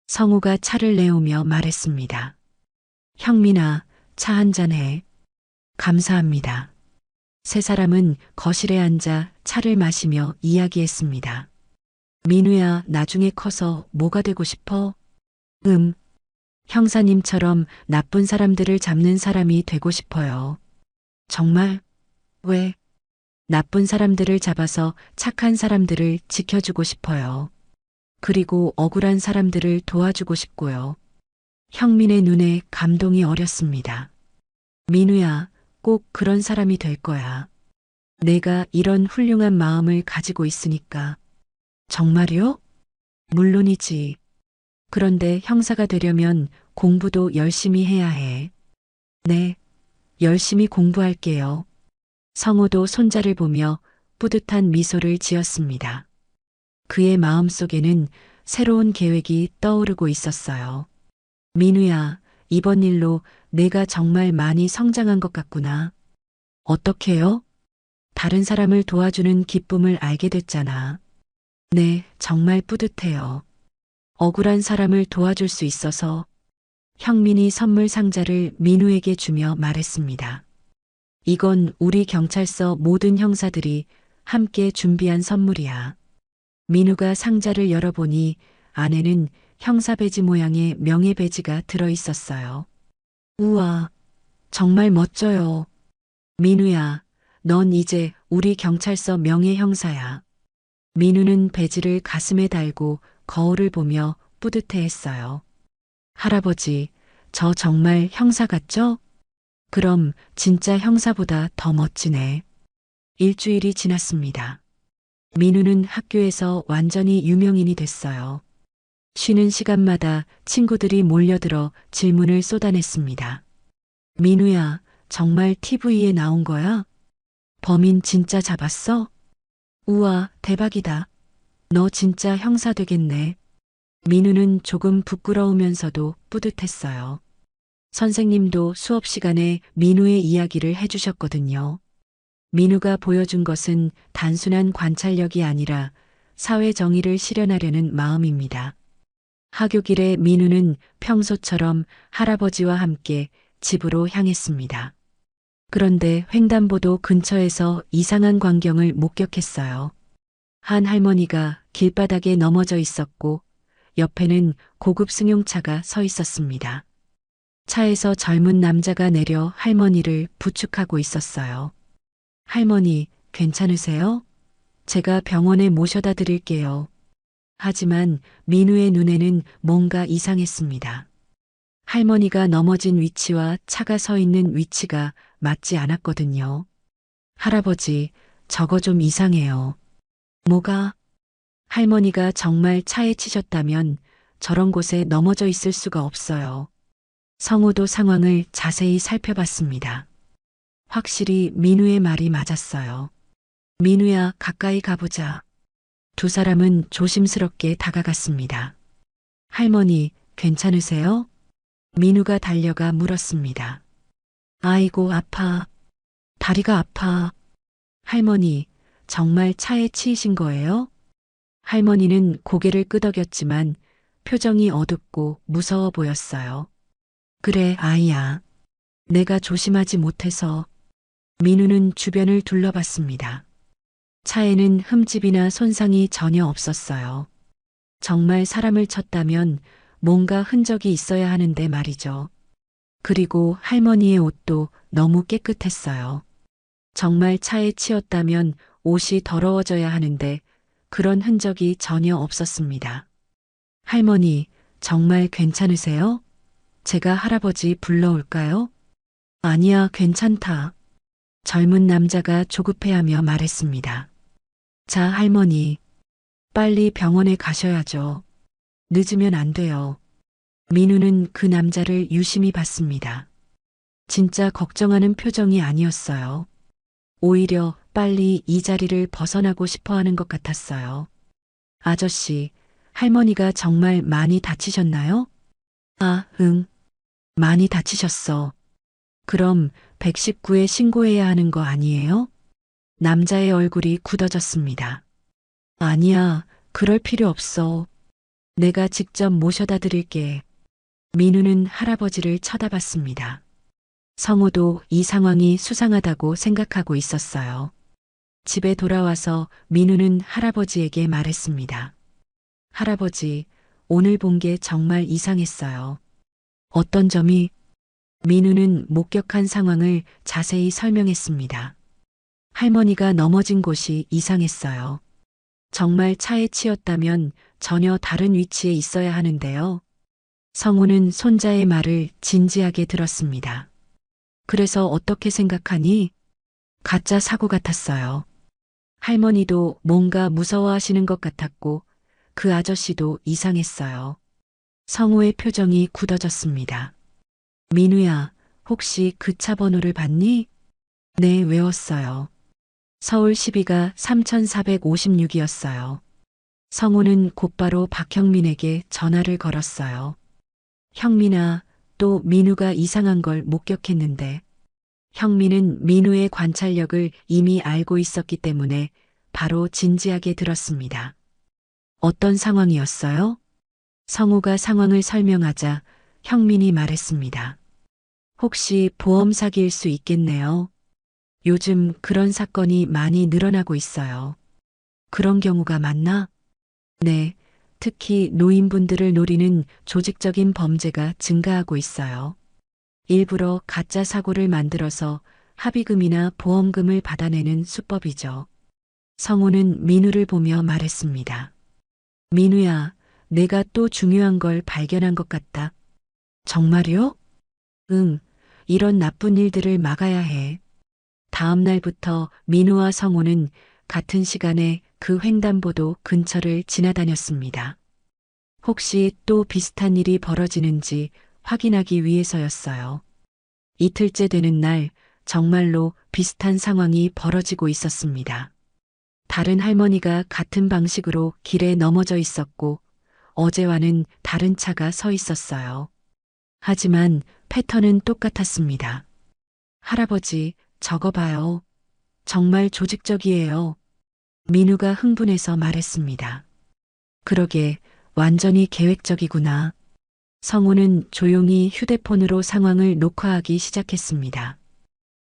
성우가 차를 내오며 말했습니다. 형민아, 차 한잔 해. 감사합니다. 세 사람은 거실에 앉아 차를 마시며 이야기했습니다. 민우야, 나중에 커서 뭐가 되고 싶어? 형사님처럼 나쁜 사람들을 잡는 사람이 되고 싶어요. 정말? 왜? 나쁜 사람들을 잡아서 착한 사람들을 지켜주고 싶어요. 그리고 억울한 사람들을 도와주고 싶고요. 형민의 눈에 감동이 어렸습니다. 민우야, 꼭 그런 사람이 될 거야. 내가 이런 훌륭한 마음을 가지고 있으니까. 정말요? 물론이지. 그런데 형사가 되려면 공부도 열심히 해야 해. 네, 열심히 공부할게요. 성우도 손자를 보며 뿌듯한 미소를 지었습니다. 그의 마음속에는 새로운 계획이 떠오르고 있었어요. 민우야, 이번 일로 내가 정말 많이 성장한 것 같구나. 어떻게요? 다른 사람을 도와주는 기쁨을 알게 됐잖아. 네, 정말 뿌듯해요. 억울한 사람을 도와줄 수 있어서. 형민이 선물 상자를 민우에게 주며 말했습니다. 이건 우리 경찰서 모든 형사들이 함께 준비한 선물이야. 민우가 상자를 열어보니 안에는 형사 배지 모양의 명예 배지가 들어 있었어요. 우와, 정말 멋져요. 민우야, 넌 이제 우리 경찰서 명예 형사야. 민우는 배지를 가슴에 달고 거울을 보며 뿌듯해했어요. 할아버지, 저 정말 형사 같죠? 그럼 진짜 형사보다 더 멋지네. 일주일이 지났습니다. 민우는 학교에서 완전히 유명인이 됐어요. 쉬는 시간마다 친구들이 몰려들어 질문을 쏟아냈습니다. 민우야, 정말 TV에 나온 거야? 범인 진짜 잡았어? 우와, 대박이다. 너 진짜 형사 되겠네. 민우는 조금 부끄러우면서도 뿌듯했어요. 선생님도 수업 시간에 민우의 이야기를 해주셨거든요. 민우가 보여준 것은 단순한 관찰력이 아니라 사회 정의를 실현하려는 마음입니다. 하교길에 민우는 평소처럼 할아버지와 함께 집으로 향했습니다. 그런데 횡단보도 근처에서 이상한 광경을 목격했어요. 한 할머니가 길바닥에 넘어져 있었고 옆에는 고급 승용차가 서 있었습니다. 차에서 젊은 남자가 내려 할머니를 부축하고 있었어요. 할머니, 괜찮으세요? 제가 병원에 모셔다 드릴게요. 하지만 민우의 눈에는 뭔가 이상했습니다. 할머니가 넘어진 위치와 차가 서 있는 위치가 맞지 않았거든요. 할아버지, 저거 좀 이상해요. 뭐가? 할머니가 정말 차에 치셨다면 저런 곳에 넘어져 있을 수가 없어요. 성우도 상황을 자세히 살펴봤습니다. 확실히 민우의 말이 맞았어요. 민우야, 가까이 가보자. 두 사람은 조심스럽게 다가갔습니다. 할머니, 괜찮으세요? 민우가 달려가 물었습니다. 아이고, 아파. 다리가 아파. 할머니, 정말 차에 치이신 거예요? 할머니는 고개를 끄덕였지만 표정이 어둡고 무서워 보였어요. 그래, 아이야. 내가 조심하지 못해서. 민우는 주변을 둘러봤습니다. 차에는 흠집이나 손상이 전혀 없었어요. 정말 사람을 쳤다면 뭔가 흔적이 있어야 하는데 말이죠. 그리고 할머니의 옷도 너무 깨끗했어요. 정말 차에 치였다면 옷이 더러워져야 하는데 그런 흔적이 전혀 없었습니다. 할머니, 정말 괜찮으세요? 제가 할아버지 불러올까요? 아니야, 괜찮다. 젊은 남자가 조급해하며 말했습니다. 자, 할머니. 빨리 병원에 가셔야죠. 늦으면 안 돼요. 민우는 그 남자를 유심히 봤습니다. 진짜 걱정하는 표정이 아니었어요. 오히려 빨리 이 자리를 벗어나고 싶어 하는 것 같았어요. 아저씨, 할머니가 정말 많이 다치셨나요? 아, 응. 많이 다치셨어. 그럼 119에 신고해야 하는 거 아니에요? 남자의 얼굴이 굳어졌습니다. 아니야, 그럴 필요 없어. 내가 직접 모셔다 드릴게. 민우는 할아버지를 쳐다봤습니다. 성우도 이 상황이 수상하다고 생각하고 있었어요. 집에 돌아와서 민우는 할아버지에게 말했습니다. 할아버지, 오늘 본 게 정말 이상했어요. 어떤 점이? 민우는 목격한 상황을 자세히 설명했습니다. 할머니가 넘어진 곳이 이상했어요. 정말 차에 치였다면 전혀 다른 위치에 있어야 하는데요. 성우는 손자의 말을 진지하게 들었습니다. 그래서 어떻게 생각하니? 가짜 사고 같았어요. 할머니도 뭔가 무서워하시는 것 같았고 그 아저씨도 이상했어요. 성우의 표정이 굳어졌습니다. 민우야, 혹시 그 차 번호를 봤니? 네, 외웠어요. 서울 12가 3456이었어요. 성우는 곧바로 박형민에게 전화를 걸었어요. 형민아, 또 민우가 이상한 걸 목격했는데. 형민은 민우의 관찰력을 이미 알고 있었기 때문에 바로 진지하게 들었습니다. 어떤 상황이었어요? 성우가 상황을 설명하자 형민이 말했습니다. 혹시 보험 사기일 수 있겠네요. 요즘 그런 사건이 많이 늘어나고 있어요. 그런 경우가 많나? 네, 특히 노인분들을 노리는 조직적인 범죄가 증가하고 있어요. 일부러 가짜 사고를 만들어서 합의금이나 보험금을 받아내는 수법이죠. 성우는 민우를 보며 말했습니다. 민우야, 내가 또 중요한 걸 발견한 것 같다. 정말요? 응, 이런 나쁜 일들을 막아야 해. 다음 날부터 민우와 성우는 같은 시간에 그 횡단보도 근처를 지나다녔습니다. 혹시 또 비슷한 일이 벌어지는지 확인하기 위해서였어요. 이틀째 되는 날 정말로 비슷한 상황이 벌어지고 있었습니다. 다른 할머니가 같은 방식으로 길에 넘어져 있었고 어제와는 다른 차가 서 있었어요. 하지만 패턴은 똑같았습니다. 할아버지, 저거 봐요. 정말 조직적이에요. 민우가 흥분해서 말했습니다. 그러게, 완전히 계획적이구나. 성우는 조용히 휴대폰으로 상황을 녹화하기 시작했습니다.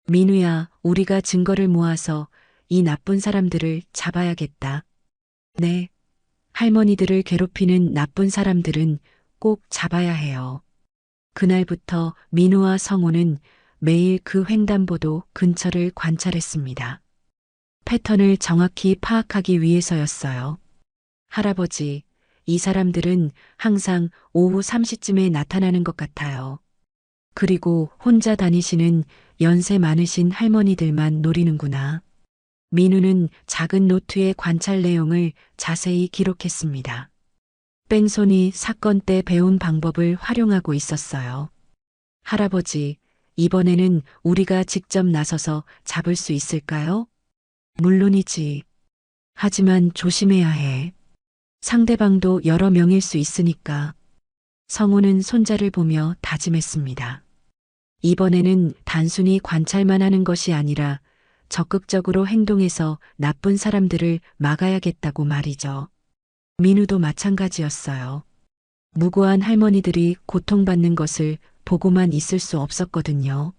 민우야, 우리가 증거를 모아서 이 나쁜 사람들을 잡아야겠다. 네. 할머니들을 괴롭히는 나쁜 사람들은 꼭 잡아야 해요. 그날부터 민우와 성우는 매일 그 횡단보도 근처를 관찰했습니다. 패턴을 정확히 파악하기 위해서였어요. 할아버지, 이 사람들은 항상 오후 3시쯤에 나타나는 것 같아요. 그리고 혼자 다니시는 연세 많으신 할머니들만 노리는구나. 민우는 작은 노트에 관찰 내용을 자세히 기록했습니다. 뺑소니 사건 때 배운 방법을 활용하고 있었어요. 할아버지, 이번에는 우리가 직접 나서서 잡을 수 있을까요? 물론이지. 하지만 조심해야 해. 상대방도 여러 명일 수 있으니까. 성우는 손자를 보며 다짐했습니다. 이번에는 단순히 관찰만 하는 것이 아니라 적극적으로 행동해서 나쁜 사람들을 막아야겠다고 말이죠. 민우도 마찬가지였어요. 무고한 할머니들이 고통받는 것을 보고만 있을 수 없었거든요.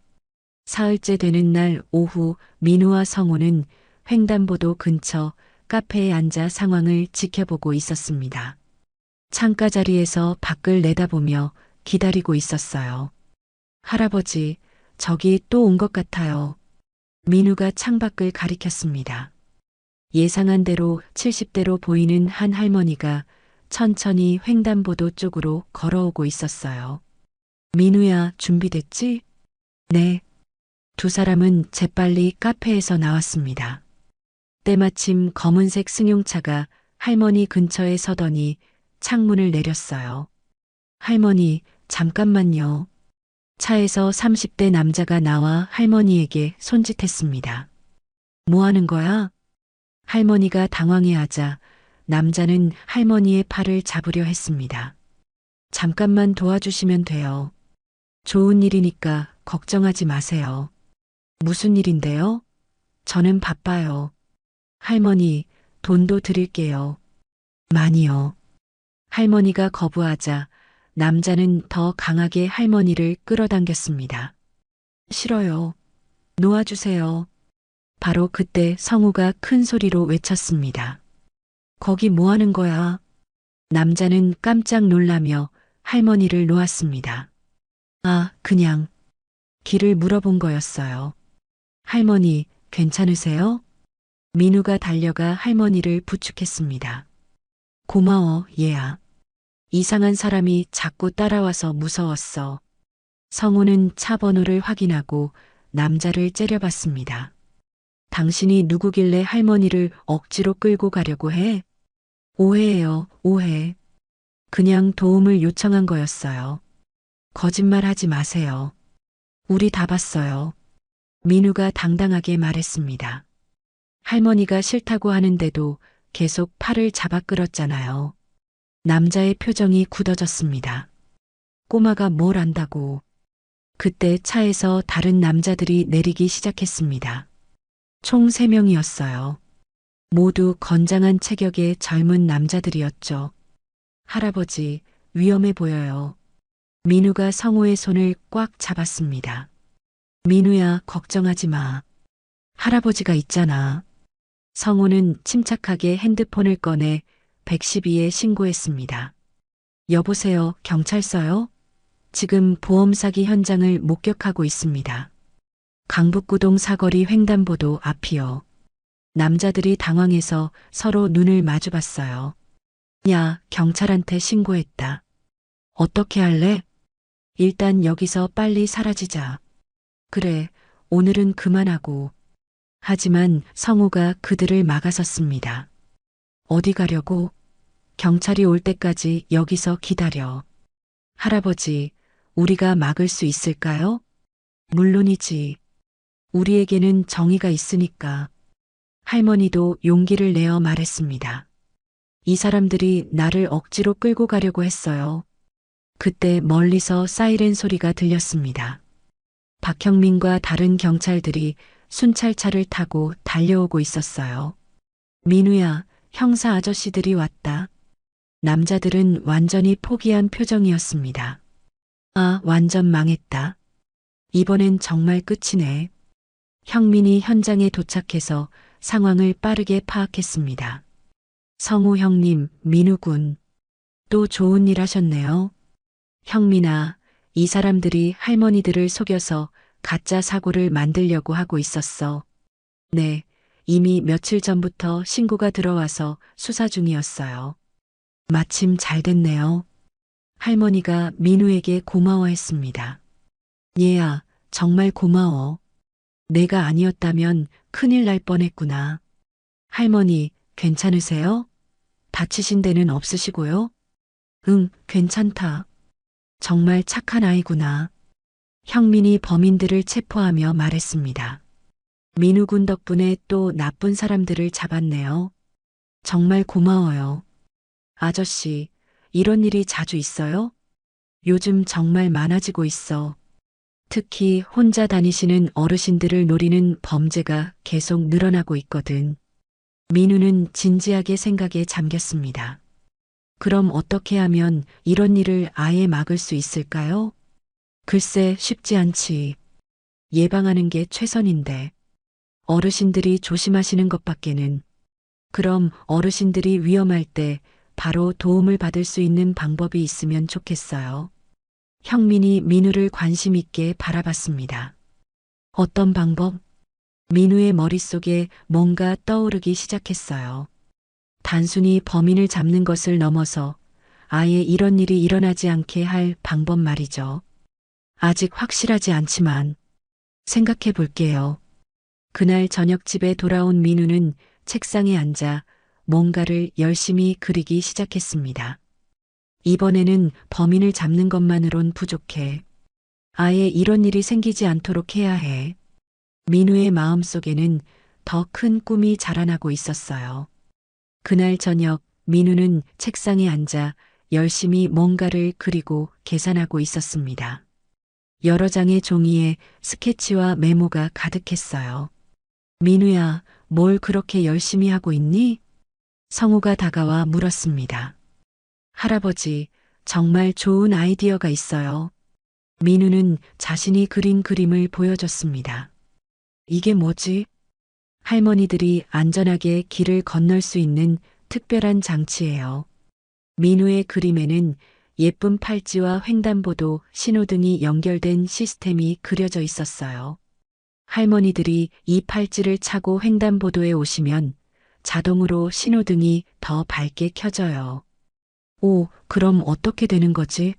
사흘째 되는 날 오후 민우와 성우는 횡단보도 근처 카페에 앉아 상황을 지켜보고 있었습니다. 창가 자리에서 밖을 내다보며 기다리고 있었어요. 할아버지, 저기 또 온 것 같아요. 민우가 창밖을 가리켰습니다. 예상한 대로 70대로 보이는 한 할머니가 천천히 횡단보도 쪽으로 걸어오고 있었어요. 민우야, 준비됐지? 네. 두 사람은 재빨리 카페에서 나왔습니다. 때마침 검은색 승용차가 할머니 근처에 서더니 창문을 내렸어요. 할머니, 잠깐만요. 차에서 30대 남자가 나와 할머니에게 손짓했습니다. 뭐 하는 거야? 할머니가 당황해하자 남자는 할머니의 팔을 잡으려 했습니다. 잠깐만 도와주시면 돼요. 좋은 일이니까 걱정하지 마세요. 무슨 일인데요? 저는 바빠요. 할머니, 돈도 드릴게요. 많이요. 할머니가 거부하자 남자는 더 강하게 할머니를 끌어당겼습니다. 싫어요. 놓아주세요. 바로 그때 성우가 큰 소리로 외쳤습니다. 거기 뭐 하는 거야? 남자는 깜짝 놀라며 할머니를 놓았습니다. 아, 그냥 길을 물어본 거였어요. 할머니, 괜찮으세요? 민우가 달려가 할머니를 부축했습니다. 고마워, 얘야. 이상한 사람이 자꾸 따라와서 무서웠어. 성우는 차 번호를 확인하고 남자를 째려봤습니다. 당신이 누구길래 할머니를 억지로 끌고 가려고 해? 오해예요, 오해. 그냥 도움을 요청한 거였어요. 거짓말 하지 마세요. 우리 다 봤어요. 민우가 당당하게 말했습니다. 할머니가 싫다고 하는데도 계속 팔을 잡아 끌었잖아요. 남자의 표정이 굳어졌습니다. 꼬마가 뭘 안다고. 그때 차에서 다른 남자들이 내리기 시작했습니다. 총 3명이었어요. 모두 건장한 체격의 젊은 남자들이었죠. 할아버지, 위험해 보여요. 민우가 성우의 손을 꽉 잡았습니다. 민우야, 걱정하지 마. 할아버지가 있잖아. 성우는 침착하게 핸드폰을 꺼내 112에 신고했습니다. 여보세요, 경찰서요? 지금 보험 사기 현장을 목격하고 있습니다. 강북구동 사거리 횡단보도 앞이요. 남자들이 당황해서 서로 눈을 마주봤어요. 야, 경찰한테 신고했다. 어떻게 할래? 일단 여기서 빨리 사라지자. 그래, 오늘은 그만하고. 하지만 성우가 그들을 막아섰습니다. 어디 가려고? 경찰이 올 때까지 여기서 기다려. 할아버지, 우리가 막을 수 있을까요? 물론이지. 우리에게는 정의가 있으니까. 할머니도 용기를 내어 말했습니다. 이 사람들이 나를 억지로 끌고 가려고 했어요. 그때 멀리서 사이렌 소리가 들렸습니다. 박형민과 다른 경찰들이 순찰차를 타고 달려오고 있었어요. 민우야, 형사 아저씨들이 왔다. 남자들은 완전히 포기한 표정이었습니다. 아, 완전 망했다. 이번엔 정말 끝이네. 형민이 현장에 도착해서 상황을 빠르게 파악했습니다. 성우 형님, 민우 군. 또 좋은 일 하셨네요. 형민아, 이 사람들이 할머니들을 속여서 가짜 사고를 만들려고 하고 있었어. 네, 이미 며칠 전부터 신고가 들어와서 수사 중이었어요. 마침 잘 됐네요. 할머니가 민우에게 고마워했습니다. 얘야, 정말 고마워. 내가 아니었다면 큰일 날 뻔했구나. 할머니, 괜찮으세요? 다치신 데는 없으시고요? 응, 괜찮다. 정말 착한 아이구나. 형민이 범인들을 체포하며 말했습니다. 민우 군 덕분에 또 나쁜 사람들을 잡았네요. 정말 고마워요. 아저씨, 이런 일이 자주 있어요? 요즘 정말 많아지고 있어. 특히 혼자 다니시는 어르신들을 노리는 범죄가 계속 늘어나고 있거든. 민우는 진지하게 생각에 잠겼습니다. 그럼 어떻게 하면 이런 일을 아예 막을 수 있을까요? 글쎄, 쉽지 않지. 예방하는 게 최선인데 어르신들이 조심하시는 것밖에는. 그럼 어르신들이 위험할 때 바로 도움을 받을 수 있는 방법이 있으면 좋겠어요. 형민이 민우를 관심 있게 바라봤습니다. 어떤 방법? 민우의 머릿속에 뭔가 떠오르기 시작했어요. 단순히 범인을 잡는 것을 넘어서 아예 이런 일이 일어나지 않게 할 방법 말이죠. 아직 확실하지 않지만 생각해 볼게요. 그날 저녁 집에 돌아온 민우는 책상에 앉아 뭔가를 열심히 그리기 시작했습니다. 이번에는 범인을 잡는 것만으론 부족해. 아예 이런 일이 생기지 않도록 해야 해. 민우의 마음속에는 더 큰 꿈이 자라나고 있었어요. 그날 저녁 민우는 책상에 앉아 열심히 뭔가를 그리고 계산하고 있었습니다. 여러 장의 종이에 스케치와 메모가 가득했어요. 민우야, 뭘 그렇게 열심히 하고 있니? 성우가 다가와 물었습니다. 할아버지, 정말 좋은 아이디어가 있어요. 민우는 자신이 그린 그림을 보여줬습니다. 이게 뭐지? 할머니들이 안전하게 길을 건널 수 있는 특별한 장치예요. 민우의 그림에는 예쁜 팔찌와 횡단보도, 신호등이 연결된 시스템이 그려져 있었어요. 할머니들이 이 팔찌를 차고 횡단보도에 오시면 자동으로 신호등이 더 밝게 켜져요. 오, 그럼 어떻게 되는 거지?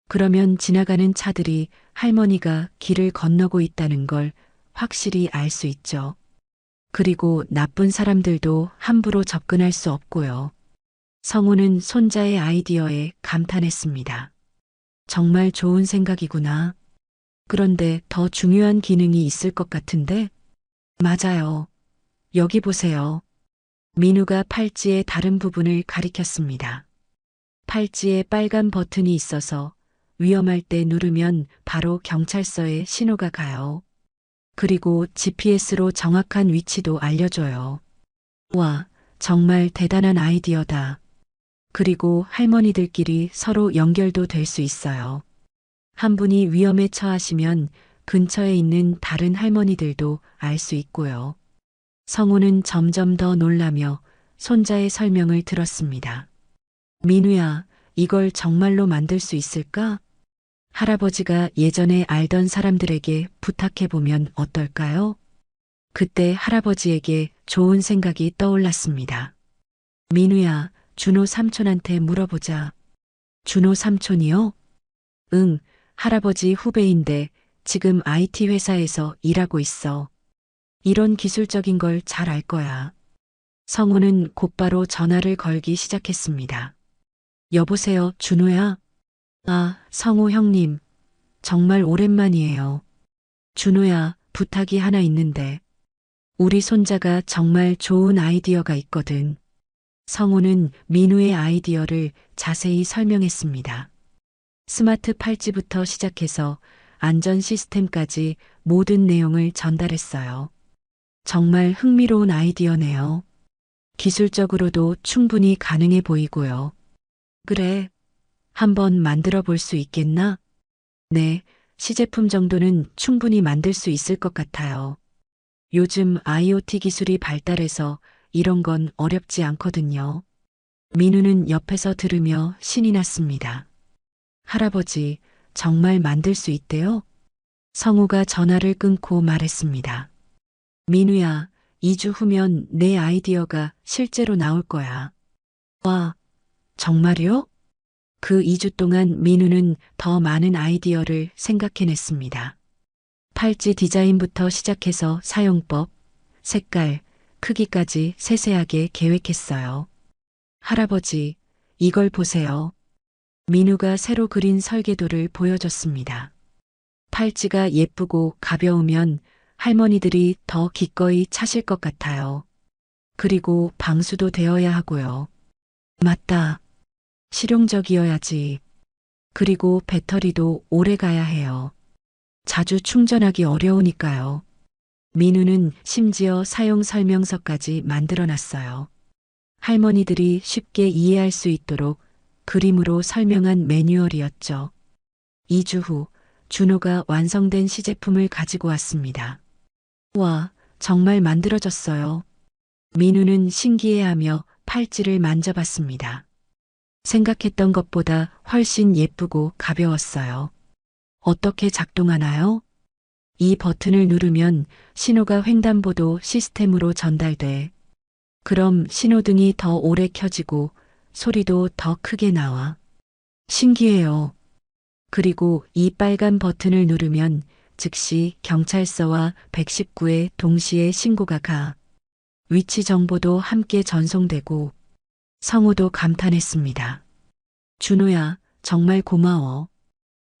그러면 지나가는 차들이 할머니가 길을 건너고 있다는 걸 확실히 알 수 있죠. 그리고 나쁜 사람들도 함부로 접근할 수 없고요. 성우는 손자의 아이디어에 감탄했습니다. 정말 좋은 생각이구나. 그런데 더 중요한 기능이 있을 것 같은데? 맞아요. 여기 보세요. 민우가 팔찌의 다른 부분을 가리켰습니다. 팔찌에 빨간 버튼이 있어서 위험할 때 누르면 바로 경찰서에 신호가 가요. 그리고 GPS로 정확한 위치도 알려줘요. 와, 정말 대단한 아이디어다. 그리고 할머니들끼리 서로 연결도 될 수 있어요. 한 분이 위험에 처하시면 근처에 있는 다른 할머니들도 알 수 있고요. 성우는 점점 더 놀라며 손자의 설명을 들었습니다. 민우야, 이걸 정말로 만들 수 있을까? 할아버지가 예전에 알던 사람들에게 부탁해보면 어떨까요? 그때 할아버지에게 좋은 생각이 떠올랐습니다. 민우야, 준호 삼촌한테 물어보자. 준호 삼촌이요? 응, 할아버지 후배인데 지금 IT 회사에서 일하고 있어. 이런 기술적인 걸 잘 알 거야. 성우는 곧바로 전화를 걸기 시작했습니다. 여보세요, 준호야? 아, 성우 형님. 정말 오랜만이에요. 준호야, 부탁이 하나 있는데. 우리 손자가 정말 좋은 아이디어가 있거든. 성우는 민우의 아이디어를 자세히 설명했습니다. 스마트 팔찌부터 시작해서 안전 시스템까지 모든 내용을 전달했어요. 정말 흥미로운 아이디어네요. 기술적으로도 충분히 가능해 보이고요. 그래. 한번 만들어 볼 수 있겠나? 네, 시제품 정도는 충분히 만들 수 있을 것 같아요. 요즘 IoT 기술이 발달해서 이런 건 어렵지 않거든요. 민우는 옆에서 들으며 신이 났습니다. 할아버지, 정말 만들 수 있대요? 성우가 전화를 끊고 말했습니다. 민우야, 2주 후면 내 아이디어가 실제로 나올 거야. 와, 정말요? 그 2주 동안 민우는 더 많은 아이디어를 생각해냈습니다. 팔찌 디자인부터 시작해서 사용법, 색깔, 크기까지 세세하게 계획했어요. 할아버지, 이걸 보세요. 민우가 새로 그린 설계도를 보여줬습니다. 팔찌가 예쁘고 가벼우면 할머니들이 더 기꺼이 차실 것 같아요. 그리고 방수도 되어야 하고요. 맞다. 실용적이어야지. 그리고 배터리도 오래 가야 해요. 자주 충전하기 어려우니까요. 민우는 심지어 사용 설명서까지 만들어 놨어요. 할머니들이 쉽게 이해할 수 있도록 그림으로 설명한 매뉴얼이었죠. 2주 후 준호가 완성된 시제품을 가지고 왔습니다. 와, 정말 만들어졌어요. 민우는 신기해하며 팔찌를 만져봤습니다. 생각했던 것보다 훨씬 예쁘고 가벼웠어요. 어떻게 작동하나요? 이 버튼을 누르면 신호가 횡단보도 시스템으로 전달돼. 그럼 신호등이 더 오래 켜지고 소리도 더 크게 나와. 신기해요. 그리고 이 빨간 버튼을 누르면 즉시 경찰서와 119에 동시에 신고가 가. 위치 정보도 함께 전송되고. 성우도 감탄했습니다. 준호야, 정말 고마워.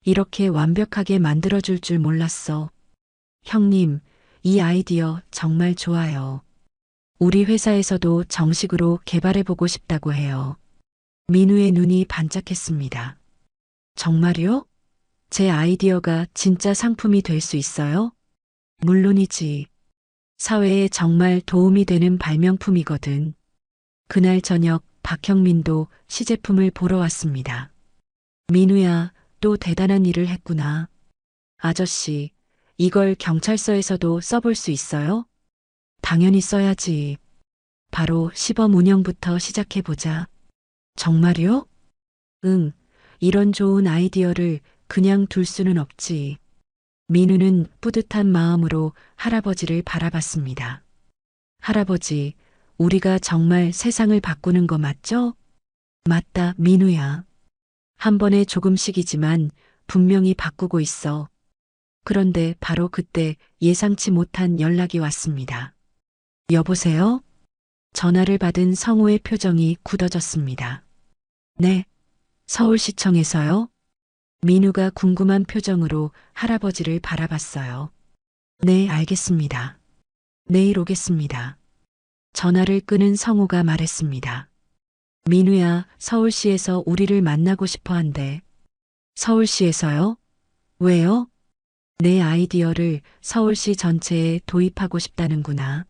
이렇게 완벽하게 만들어줄 줄 몰랐어. 형님, 이 아이디어 정말 좋아요. 우리 회사에서도 정식으로 개발해보고 싶다고 해요. 민우의 눈이 반짝했습니다. 정말요? 제 아이디어가 진짜 상품이 될 수 있어요? 물론이지. 사회에 정말 도움이 되는 발명품이거든. 그날 저녁 박형민도 시제품을 보러 왔습니다. 민우야, 또 대단한 일을 했구나. 아저씨, 이걸 경찰서에서도 써볼 수 있어요? 당연히 써야지. 바로 시범 운영부터 시작해보자. 정말요? 응, 이런 좋은 아이디어를 그냥 둘 수는 없지. 민우는 뿌듯한 마음으로 할아버지를 바라봤습니다. 할아버지, 우리가 정말 세상을 바꾸는 거 맞죠? 맞다, 민우야. 한 번에 조금씩이지만 분명히 바꾸고 있어. 그런데 바로 그때 예상치 못한 연락이 왔습니다. 여보세요? 전화를 받은 성우의 표정이 굳어졌습니다. 네, 서울시청에서요? 민우가 궁금한 표정으로 할아버지를 바라봤어요. 네, 알겠습니다. 내일 오겠습니다. 전화를 끊은 성우가 말했습니다. 민우야, 서울시에서 우리를 만나고 싶어 한대. 서울시에서요? 왜요? 내 아이디어를 서울시 전체에 도입하고 싶다는구나.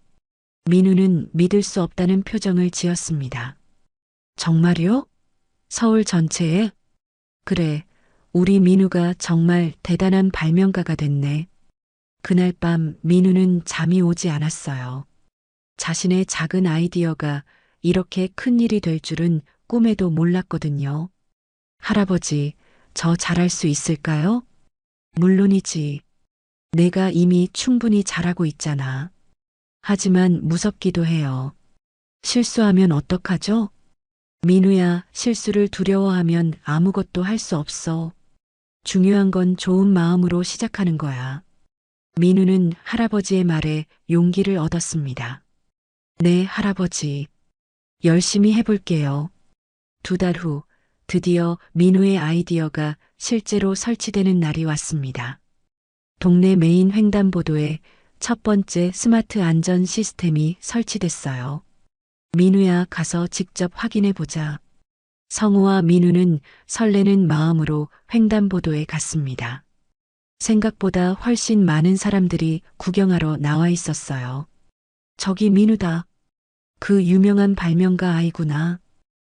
민우는 믿을 수 없다는 표정을 지었습니다. 정말요? 서울 전체에? 그래, 우리 민우가 정말 대단한 발명가가 됐네. 그날 밤 민우는 잠이 오지 않았어요. 자신의 작은 아이디어가 이렇게 큰 일이 될 줄은 꿈에도 몰랐거든요. 할아버지, 저 잘할 수 있을까요? 물론이지. 내가 이미 충분히 잘하고 있잖아. 하지만 무섭기도 해요. 실수하면 어떡하죠? 민우야, 실수를 두려워하면 아무것도 할 수 없어. 중요한 건 좋은 마음으로 시작하는 거야. 민우는 할아버지의 말에 용기를 얻었습니다. 네, 할아버지. 열심히 해볼게요. 2달 후, 드디어 민우의 아이디어가 실제로 설치되는 날이 왔습니다. 동네 메인 횡단보도에 첫 번째 스마트 안전 시스템이 설치됐어요. 민우야, 가서 직접 확인해 보자. 성우와 민우는 설레는 마음으로 횡단보도에 갔습니다. 생각보다 훨씬 많은 사람들이 구경하러 나와 있었어요. 저기 민우다. 그 유명한 발명가 아이구나.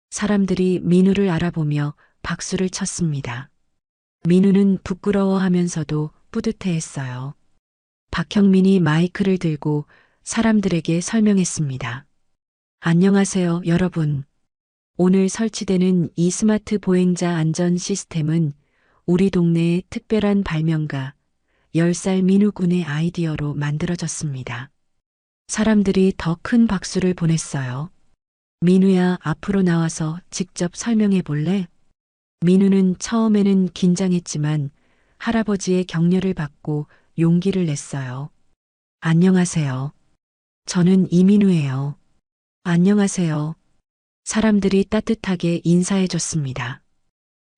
사람들이 민우를 알아보며 박수를 쳤습니다. 민우는 부끄러워하면서도 뿌듯해했어요. 박형민이 마이크를 들고 사람들에게 설명했습니다. 안녕하세요, 여러분. 오늘 설치되는 이 스마트 보행자 안전 시스템은 우리 동네의 특별한 발명가 10살 민우 군의 아이디어로 만들어졌습니다. 사람들이 더 큰 박수를 보냈어요. 민우야, 앞으로 나와서 직접 설명해 볼래? 민우는 처음에는 긴장했지만 할아버지의 격려를 받고 용기를 냈어요. 안녕하세요. 저는 이민우예요. 안녕하세요. 사람들이 따뜻하게 인사해 줬습니다.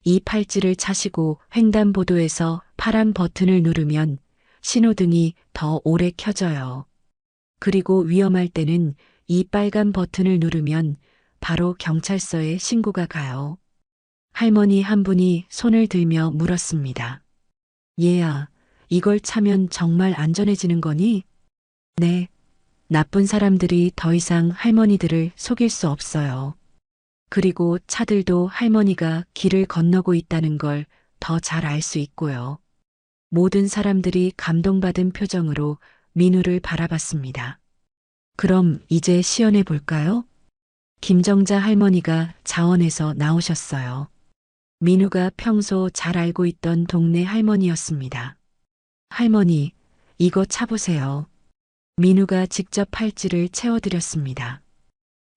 이 팔찌를 차시고 횡단보도에서 파란 버튼을 누르면 신호등이 더 오래 켜져요. 그리고 위험할 때는 이 빨간 버튼을 누르면 바로 경찰서에 신고가 가요. 할머니 한 분이 손을 들며 물었습니다. 얘야, 이걸 차면 정말 안전해지는 거니? 네. 나쁜 사람들이 더 이상 할머니들을 속일 수 없어요. 그리고 차들도 할머니가 길을 건너고 있다는 걸 더 잘 알 수 있고요. 모든 사람들이 감동받은 표정으로 민우를 바라봤습니다. 그럼 이제 시연해 볼까요? 김정자 할머니가 자원에서 나오셨어요. 민우가 평소 잘 알고 있던 동네 할머니였습니다. 할머니, 이거 차보세요. 민우가 직접 팔찌를 채워드렸습니다.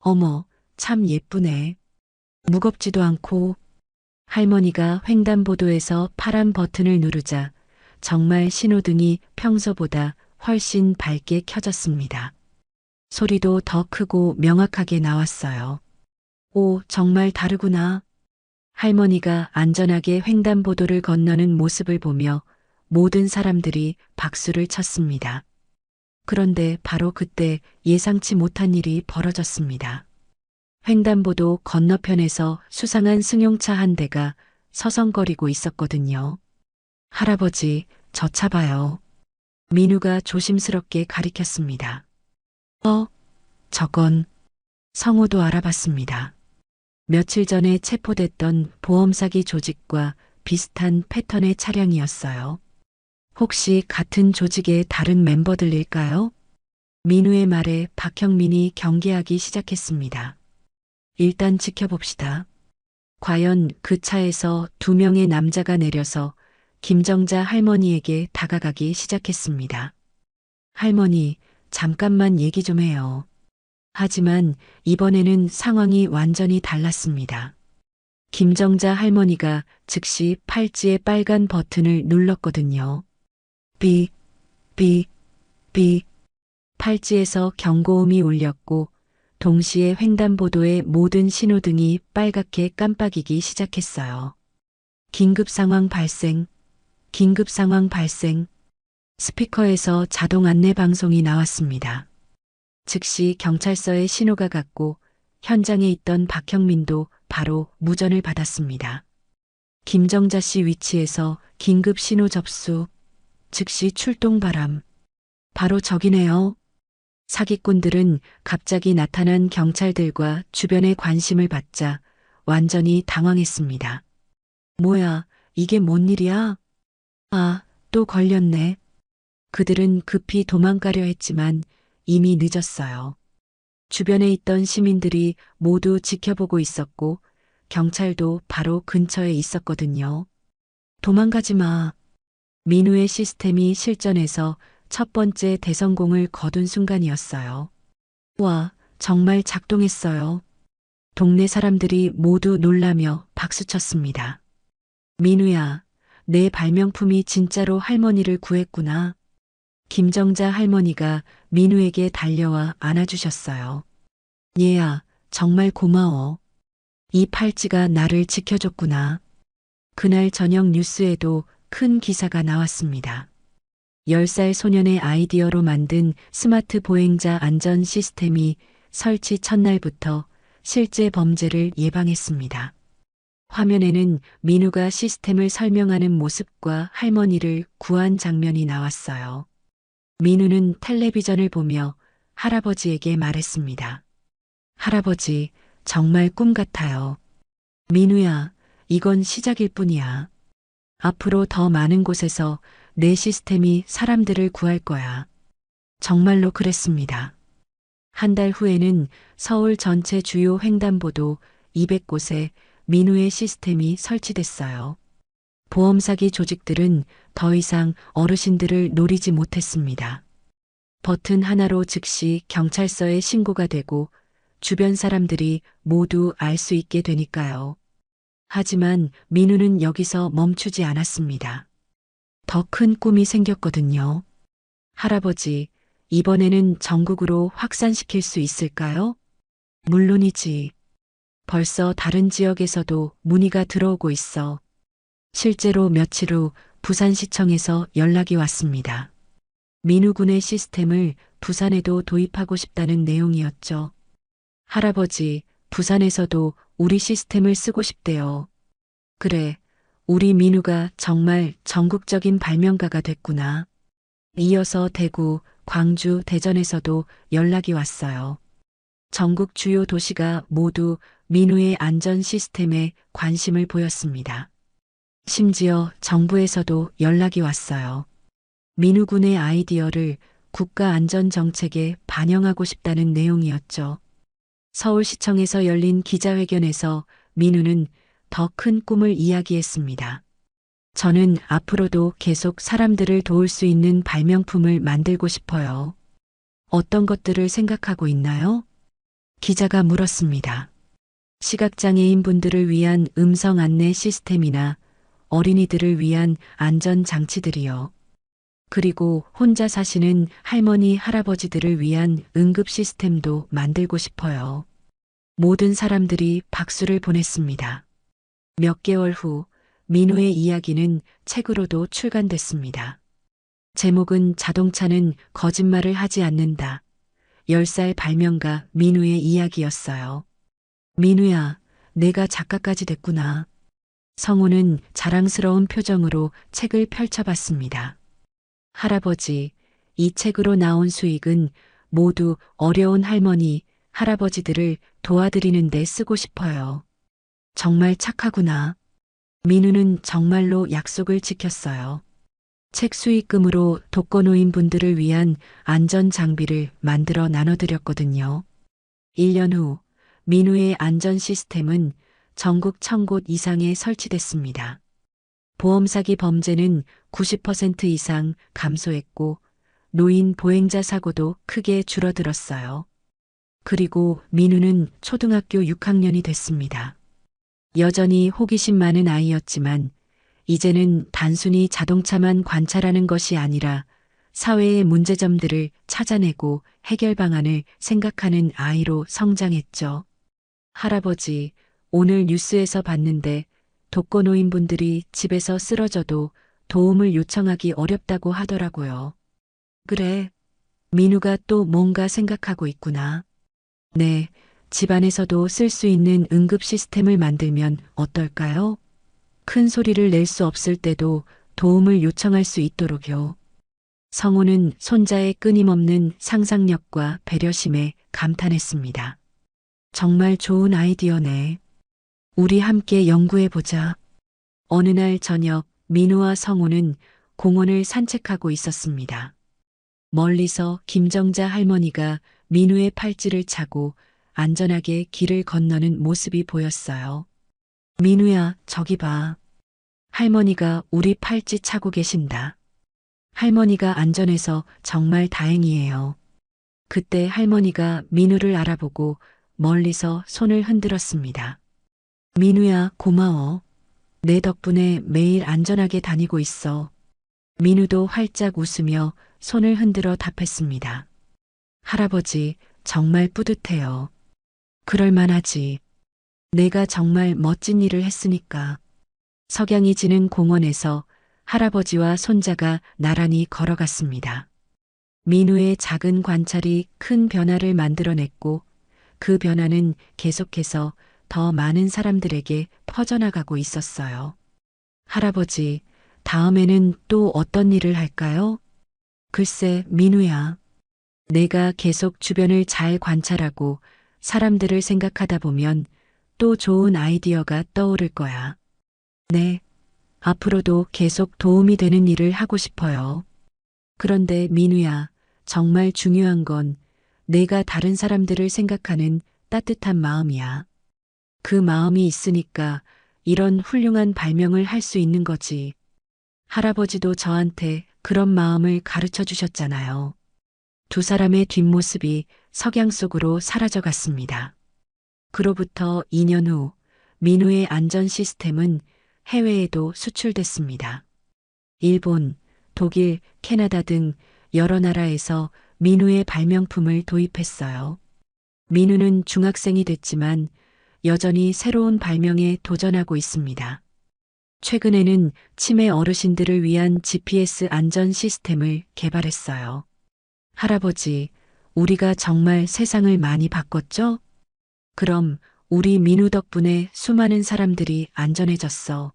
어머, 참 예쁘네. 무겁지도 않고. 할머니가 횡단보도에서 파란 버튼을 누르자 정말 신호등이 평소보다 훨씬 밝게 켜졌습니다. 소리도 더 크고 명확하게 나왔어요. 오, 정말 다르구나. 할머니가 안전하게 횡단보도를 건너는 모습을 보며 모든 사람들이 박수를 쳤습니다. 그런데 바로 그때 예상치 못한 일이 벌어졌습니다. 횡단보도 건너편에서 수상한 승용차 한 대가 서성거리고 있었거든요. 할아버지, 저 차 봐요. 민우가 조심스럽게 가리켰습니다. 저건 성우도 알아봤습니다. 며칠 전에 체포됐던 보험 사기 조직과 비슷한 패턴의 차량이었어요. 혹시 같은 조직의 다른 멤버들일까요? 민우의 말에 박형민이 경계하기 시작했습니다. 일단 지켜봅시다. 과연 그 차에서 2명의 남자가 내려서 김정자 할머니에게 다가가기 시작했습니다. 할머니, 잠깐만 얘기 좀 해요. 하지만 이번에는 상황이 완전히 달랐습니다. 김정자 할머니가 즉시 팔찌의 빨간 버튼을 눌렀거든요. 삐, 삐, 삐. 팔찌에서 경고음이 울렸고 동시에 횡단보도의 모든 신호등이 빨갛게 깜빡이기 시작했어요. 긴급 상황 발생, 긴급 상황 발생. 스피커에서 자동 안내 방송이 나왔습니다. 즉시 경찰서에 신호가 갔고 현장에 있던 박형민도 바로 무전을 받았습니다. 김정자 씨 위치에서 긴급 신호 접수, 즉시 출동 바람. 바로 저기네요. 사기꾼들은 갑자기 나타난 경찰들과 주변의 관심을 받자 완전히 당황했습니다. 뭐야, 이게 뭔 일이야? 아, 또 걸렸네. 그들은 급히 도망가려 했지만 이미 늦었어요. 주변에 있던 시민들이 모두 지켜보고 있었고 경찰도 바로 근처에 있었거든요. 도망가지 마. 민우의 시스템이 실전에서 첫 번째 대성공을 거둔 순간이었어요. 와, 정말 작동했어요. 동네 사람들이 모두 놀라며 박수쳤습니다. 민우야, 내 발명품이 진짜로 할머니를 구했구나. 김정자 할머니가 민우에게 달려와 안아주셨어요. 얘야, 정말 고마워. 이 팔찌가 나를 지켜줬구나. 그날 저녁 뉴스에도 큰 기사가 나왔습니다. 10살 소년의 아이디어로 만든 스마트 보행자 안전 시스템이 설치 첫날부터 실제 범죄를 예방했습니다. 화면에는 민우가 시스템을 설명하는 모습과 할머니를 구한 장면이 나왔어요. 민우는 텔레비전을 보며 할아버지에게 말했습니다. 할아버지, 정말 꿈 같아요. 민우야, 이건 시작일 뿐이야. 앞으로 더 많은 곳에서 내 시스템이 사람들을 구할 거야. 정말로 그랬습니다. 한 달 후에는 서울 전체 주요 횡단보도 200곳에 민우의 시스템이 설치됐어요. 보험 사기 조직들은 더 이상 어르신들을 노리지 못했습니다. 버튼 하나로 즉시 경찰서에 신고가 되고 주변 사람들이 모두 알 수 있게 되니까요. 하지만 민우는 여기서 멈추지 않았습니다. 더 큰 꿈이 생겼거든요. 할아버지, 이번에는 전국으로 확산시킬 수 있을까요? 물론이지. 벌써 다른 지역에서도 문의가 들어오고 있어. 실제로 며칠 후 부산시청에서 연락이 왔습니다. 민우 군의 시스템을 부산에도 도입하고 싶다는 내용이었죠. 할아버지, 부산에서도 우리 시스템을 쓰고 싶대요. 그래, 우리 민우가 정말 전국적인 발명가가 됐구나. 이어서 대구, 광주, 대전에서도 연락이 왔어요. 전국 주요 도시가 모두 민우의 안전 시스템에 관심을 보였습니다. 심지어 정부에서도 연락이 왔어요. 민우 군의 아이디어를 국가안전정책에 반영하고 싶다는 내용이었죠. 서울시청에서 열린 기자회견에서 민우는 더 큰 꿈을 이야기했습니다. 저는 앞으로도 계속 사람들을 도울 수 있는 발명품을 만들고 싶어요. 어떤 것들을 생각하고 있나요? 기자가 물었습니다. 시각장애인 분들을 위한 음성 안내 시스템이나 어린이들을 위한 안전장치들이요. 그리고 혼자 사시는 할머니, 할아버지들을 위한 응급 시스템도 만들고 싶어요. 모든 사람들이 박수를 보냈습니다. 몇 개월 후 민우의 이야기는 책으로도 출간됐습니다. 제목은 자동차는 거짓말을 하지 않는다. 10살 발명가 민우의 이야기였어요. 민우야, 내가 작가까지 됐구나. 성우는 자랑스러운 표정으로 책을 펼쳐봤습니다. 할아버지, 이 책으로 나온 수익은 모두 어려운 할머니, 할아버지들을 도와드리는 데 쓰고 싶어요. 정말 착하구나. 민우는 정말로 약속을 지켰어요. 책 수익금으로 독거노인 분들을 위한 안전 장비를 만들어 나눠드렸거든요. 1년 후 민우의 안전 시스템은 전국 1000곳 이상에 설치됐습니다. 보험 사기 범죄는 90% 이상 감소했고 노인 보행자 사고도 크게 줄어들었어요. 그리고 민우는 초등학교 6학년이 됐습니다. 여전히 호기심 많은 아이였지만 이제는 단순히 자동차만 관찰하는 것이 아니라 사회의 문제점들을 찾아내고 해결 방안을 생각하는 아이로 성장했죠. 할아버지, 오늘 뉴스에서 봤는데 독거노인분들이 집에서 쓰러져도 도움을 요청하기 어렵다고 하더라고요. 그래, 민우가 또 뭔가 생각하고 있구나. 네, 집안에서도 쓸 수 있는 응급 시스템을 만들면 어떨까요? 큰 소리를 낼 수 없을 때도 도움을 요청할 수 있도록요. 성우는 손자의 끊임없는 상상력과 배려심에 감탄했습니다. 정말 좋은 아이디어네. 우리 함께 연구해보자. 어느 날 저녁 민우와 성우는 공원을 산책하고 있었습니다. 멀리서 김정자 할머니가 민우의 팔찌를 차고 안전하게 길을 건너는 모습이 보였어요. 민우야, 저기 봐. 할머니가 우리 팔찌 차고 계신다. 할머니가 안전해서 정말 다행이에요. 그때 할머니가 민우를 알아보고 멀리서 손을 흔들었습니다. 민우야, 고마워. 내 덕분에 매일 안전하게 다니고 있어. 민우도 활짝 웃으며 손을 흔들어 답했습니다. 할아버지, 정말 뿌듯해요. 그럴만하지. 내가 정말 멋진 일을 했으니까. 석양이 지는 공원에서 할아버지와 손자가 나란히 걸어갔습니다. 민우의 작은 관찰이 큰 변화를 만들어냈고 그 변화는 계속해서 더 많은 사람들에게 퍼져나가고 있었어요. 할아버지, 다음에는 또 어떤 일을 할까요? 글쎄, 민우야. 내가 계속 주변을 잘 관찰하고 사람들을 생각하다 보면 또 좋은 아이디어가 떠오를 거야. 네. 앞으로도 계속 도움이 되는 일을 하고 싶어요. 그런데 민우야, 정말 중요한 건 내가 다른 사람들을 생각하는 따뜻한 마음이야. 그 마음이 있으니까 이런 훌륭한 발명을 할 수 있는 거지. 할아버지도 저한테 그런 마음을 가르쳐 주셨잖아요. 두 사람의 뒷모습이 석양 속으로 사라져 갔습니다. 그로부터 2년 후 민우의 안전 시스템은 해외에도 수출됐습니다. 일본, 독일, 캐나다 등 여러 나라에서 민우의 발명품을 도입했어요. 민우는 중학생이 됐지만 여전히 새로운 발명에 도전하고 있습니다. 최근에는 치매 어르신들을 위한 GPS 안전 시스템을 개발했어요. 할아버지, 우리가 정말 세상을 많이 바꿨죠? 그럼 우리 민우 덕분에 수많은 사람들이 안전해졌어.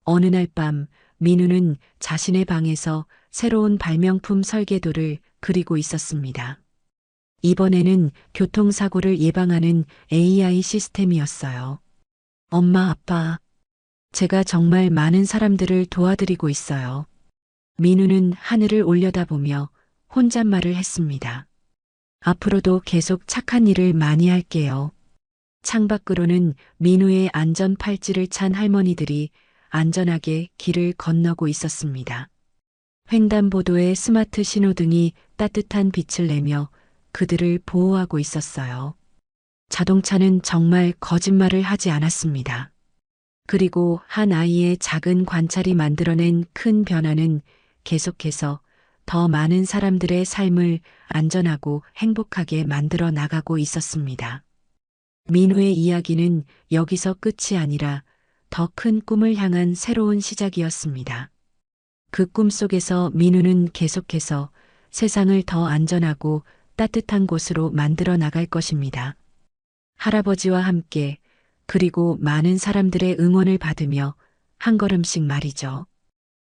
어느 날 밤 민우는 자신의 방에서 새로운 발명품 설계도를 그리고 있었습니다. 이번에는 교통사고를 예방하는 AI 시스템이었어요. 엄마, 아빠, 제가 정말 많은 사람들을 도와드리고 있어요. 민우는 하늘을 올려다보며 혼잣말을 했습니다. 앞으로도 계속 착한 일을 많이 할게요. 창밖으로는 민우의 안전 팔찌를 찬 할머니들이 안전하게 길을 건너고 있었습니다. 횡단보도의 스마트 신호등이 따뜻한 빛을 내며 그들을 보호하고 있었어요. 자동차는 정말 거짓말을 하지 않았습니다. 그리고 한 아이의 작은 관찰이 만들어낸 큰 변화는 계속해서 더 많은 사람들의 삶을 안전하고 행복하게 만들어 나가고 있었습니다. 민우의 이야기는 여기서 끝이 아니라 더 큰 꿈을 향한 새로운 시작이었습니다. 그 꿈 속에서 민우는 계속해서 세상을 더 안전하고 따뜻한 곳으로 만들어 나갈 것입니다. 할아버지와 함께 그리고 많은 사람들의 응원을 받으며 한 걸음씩 말이죠.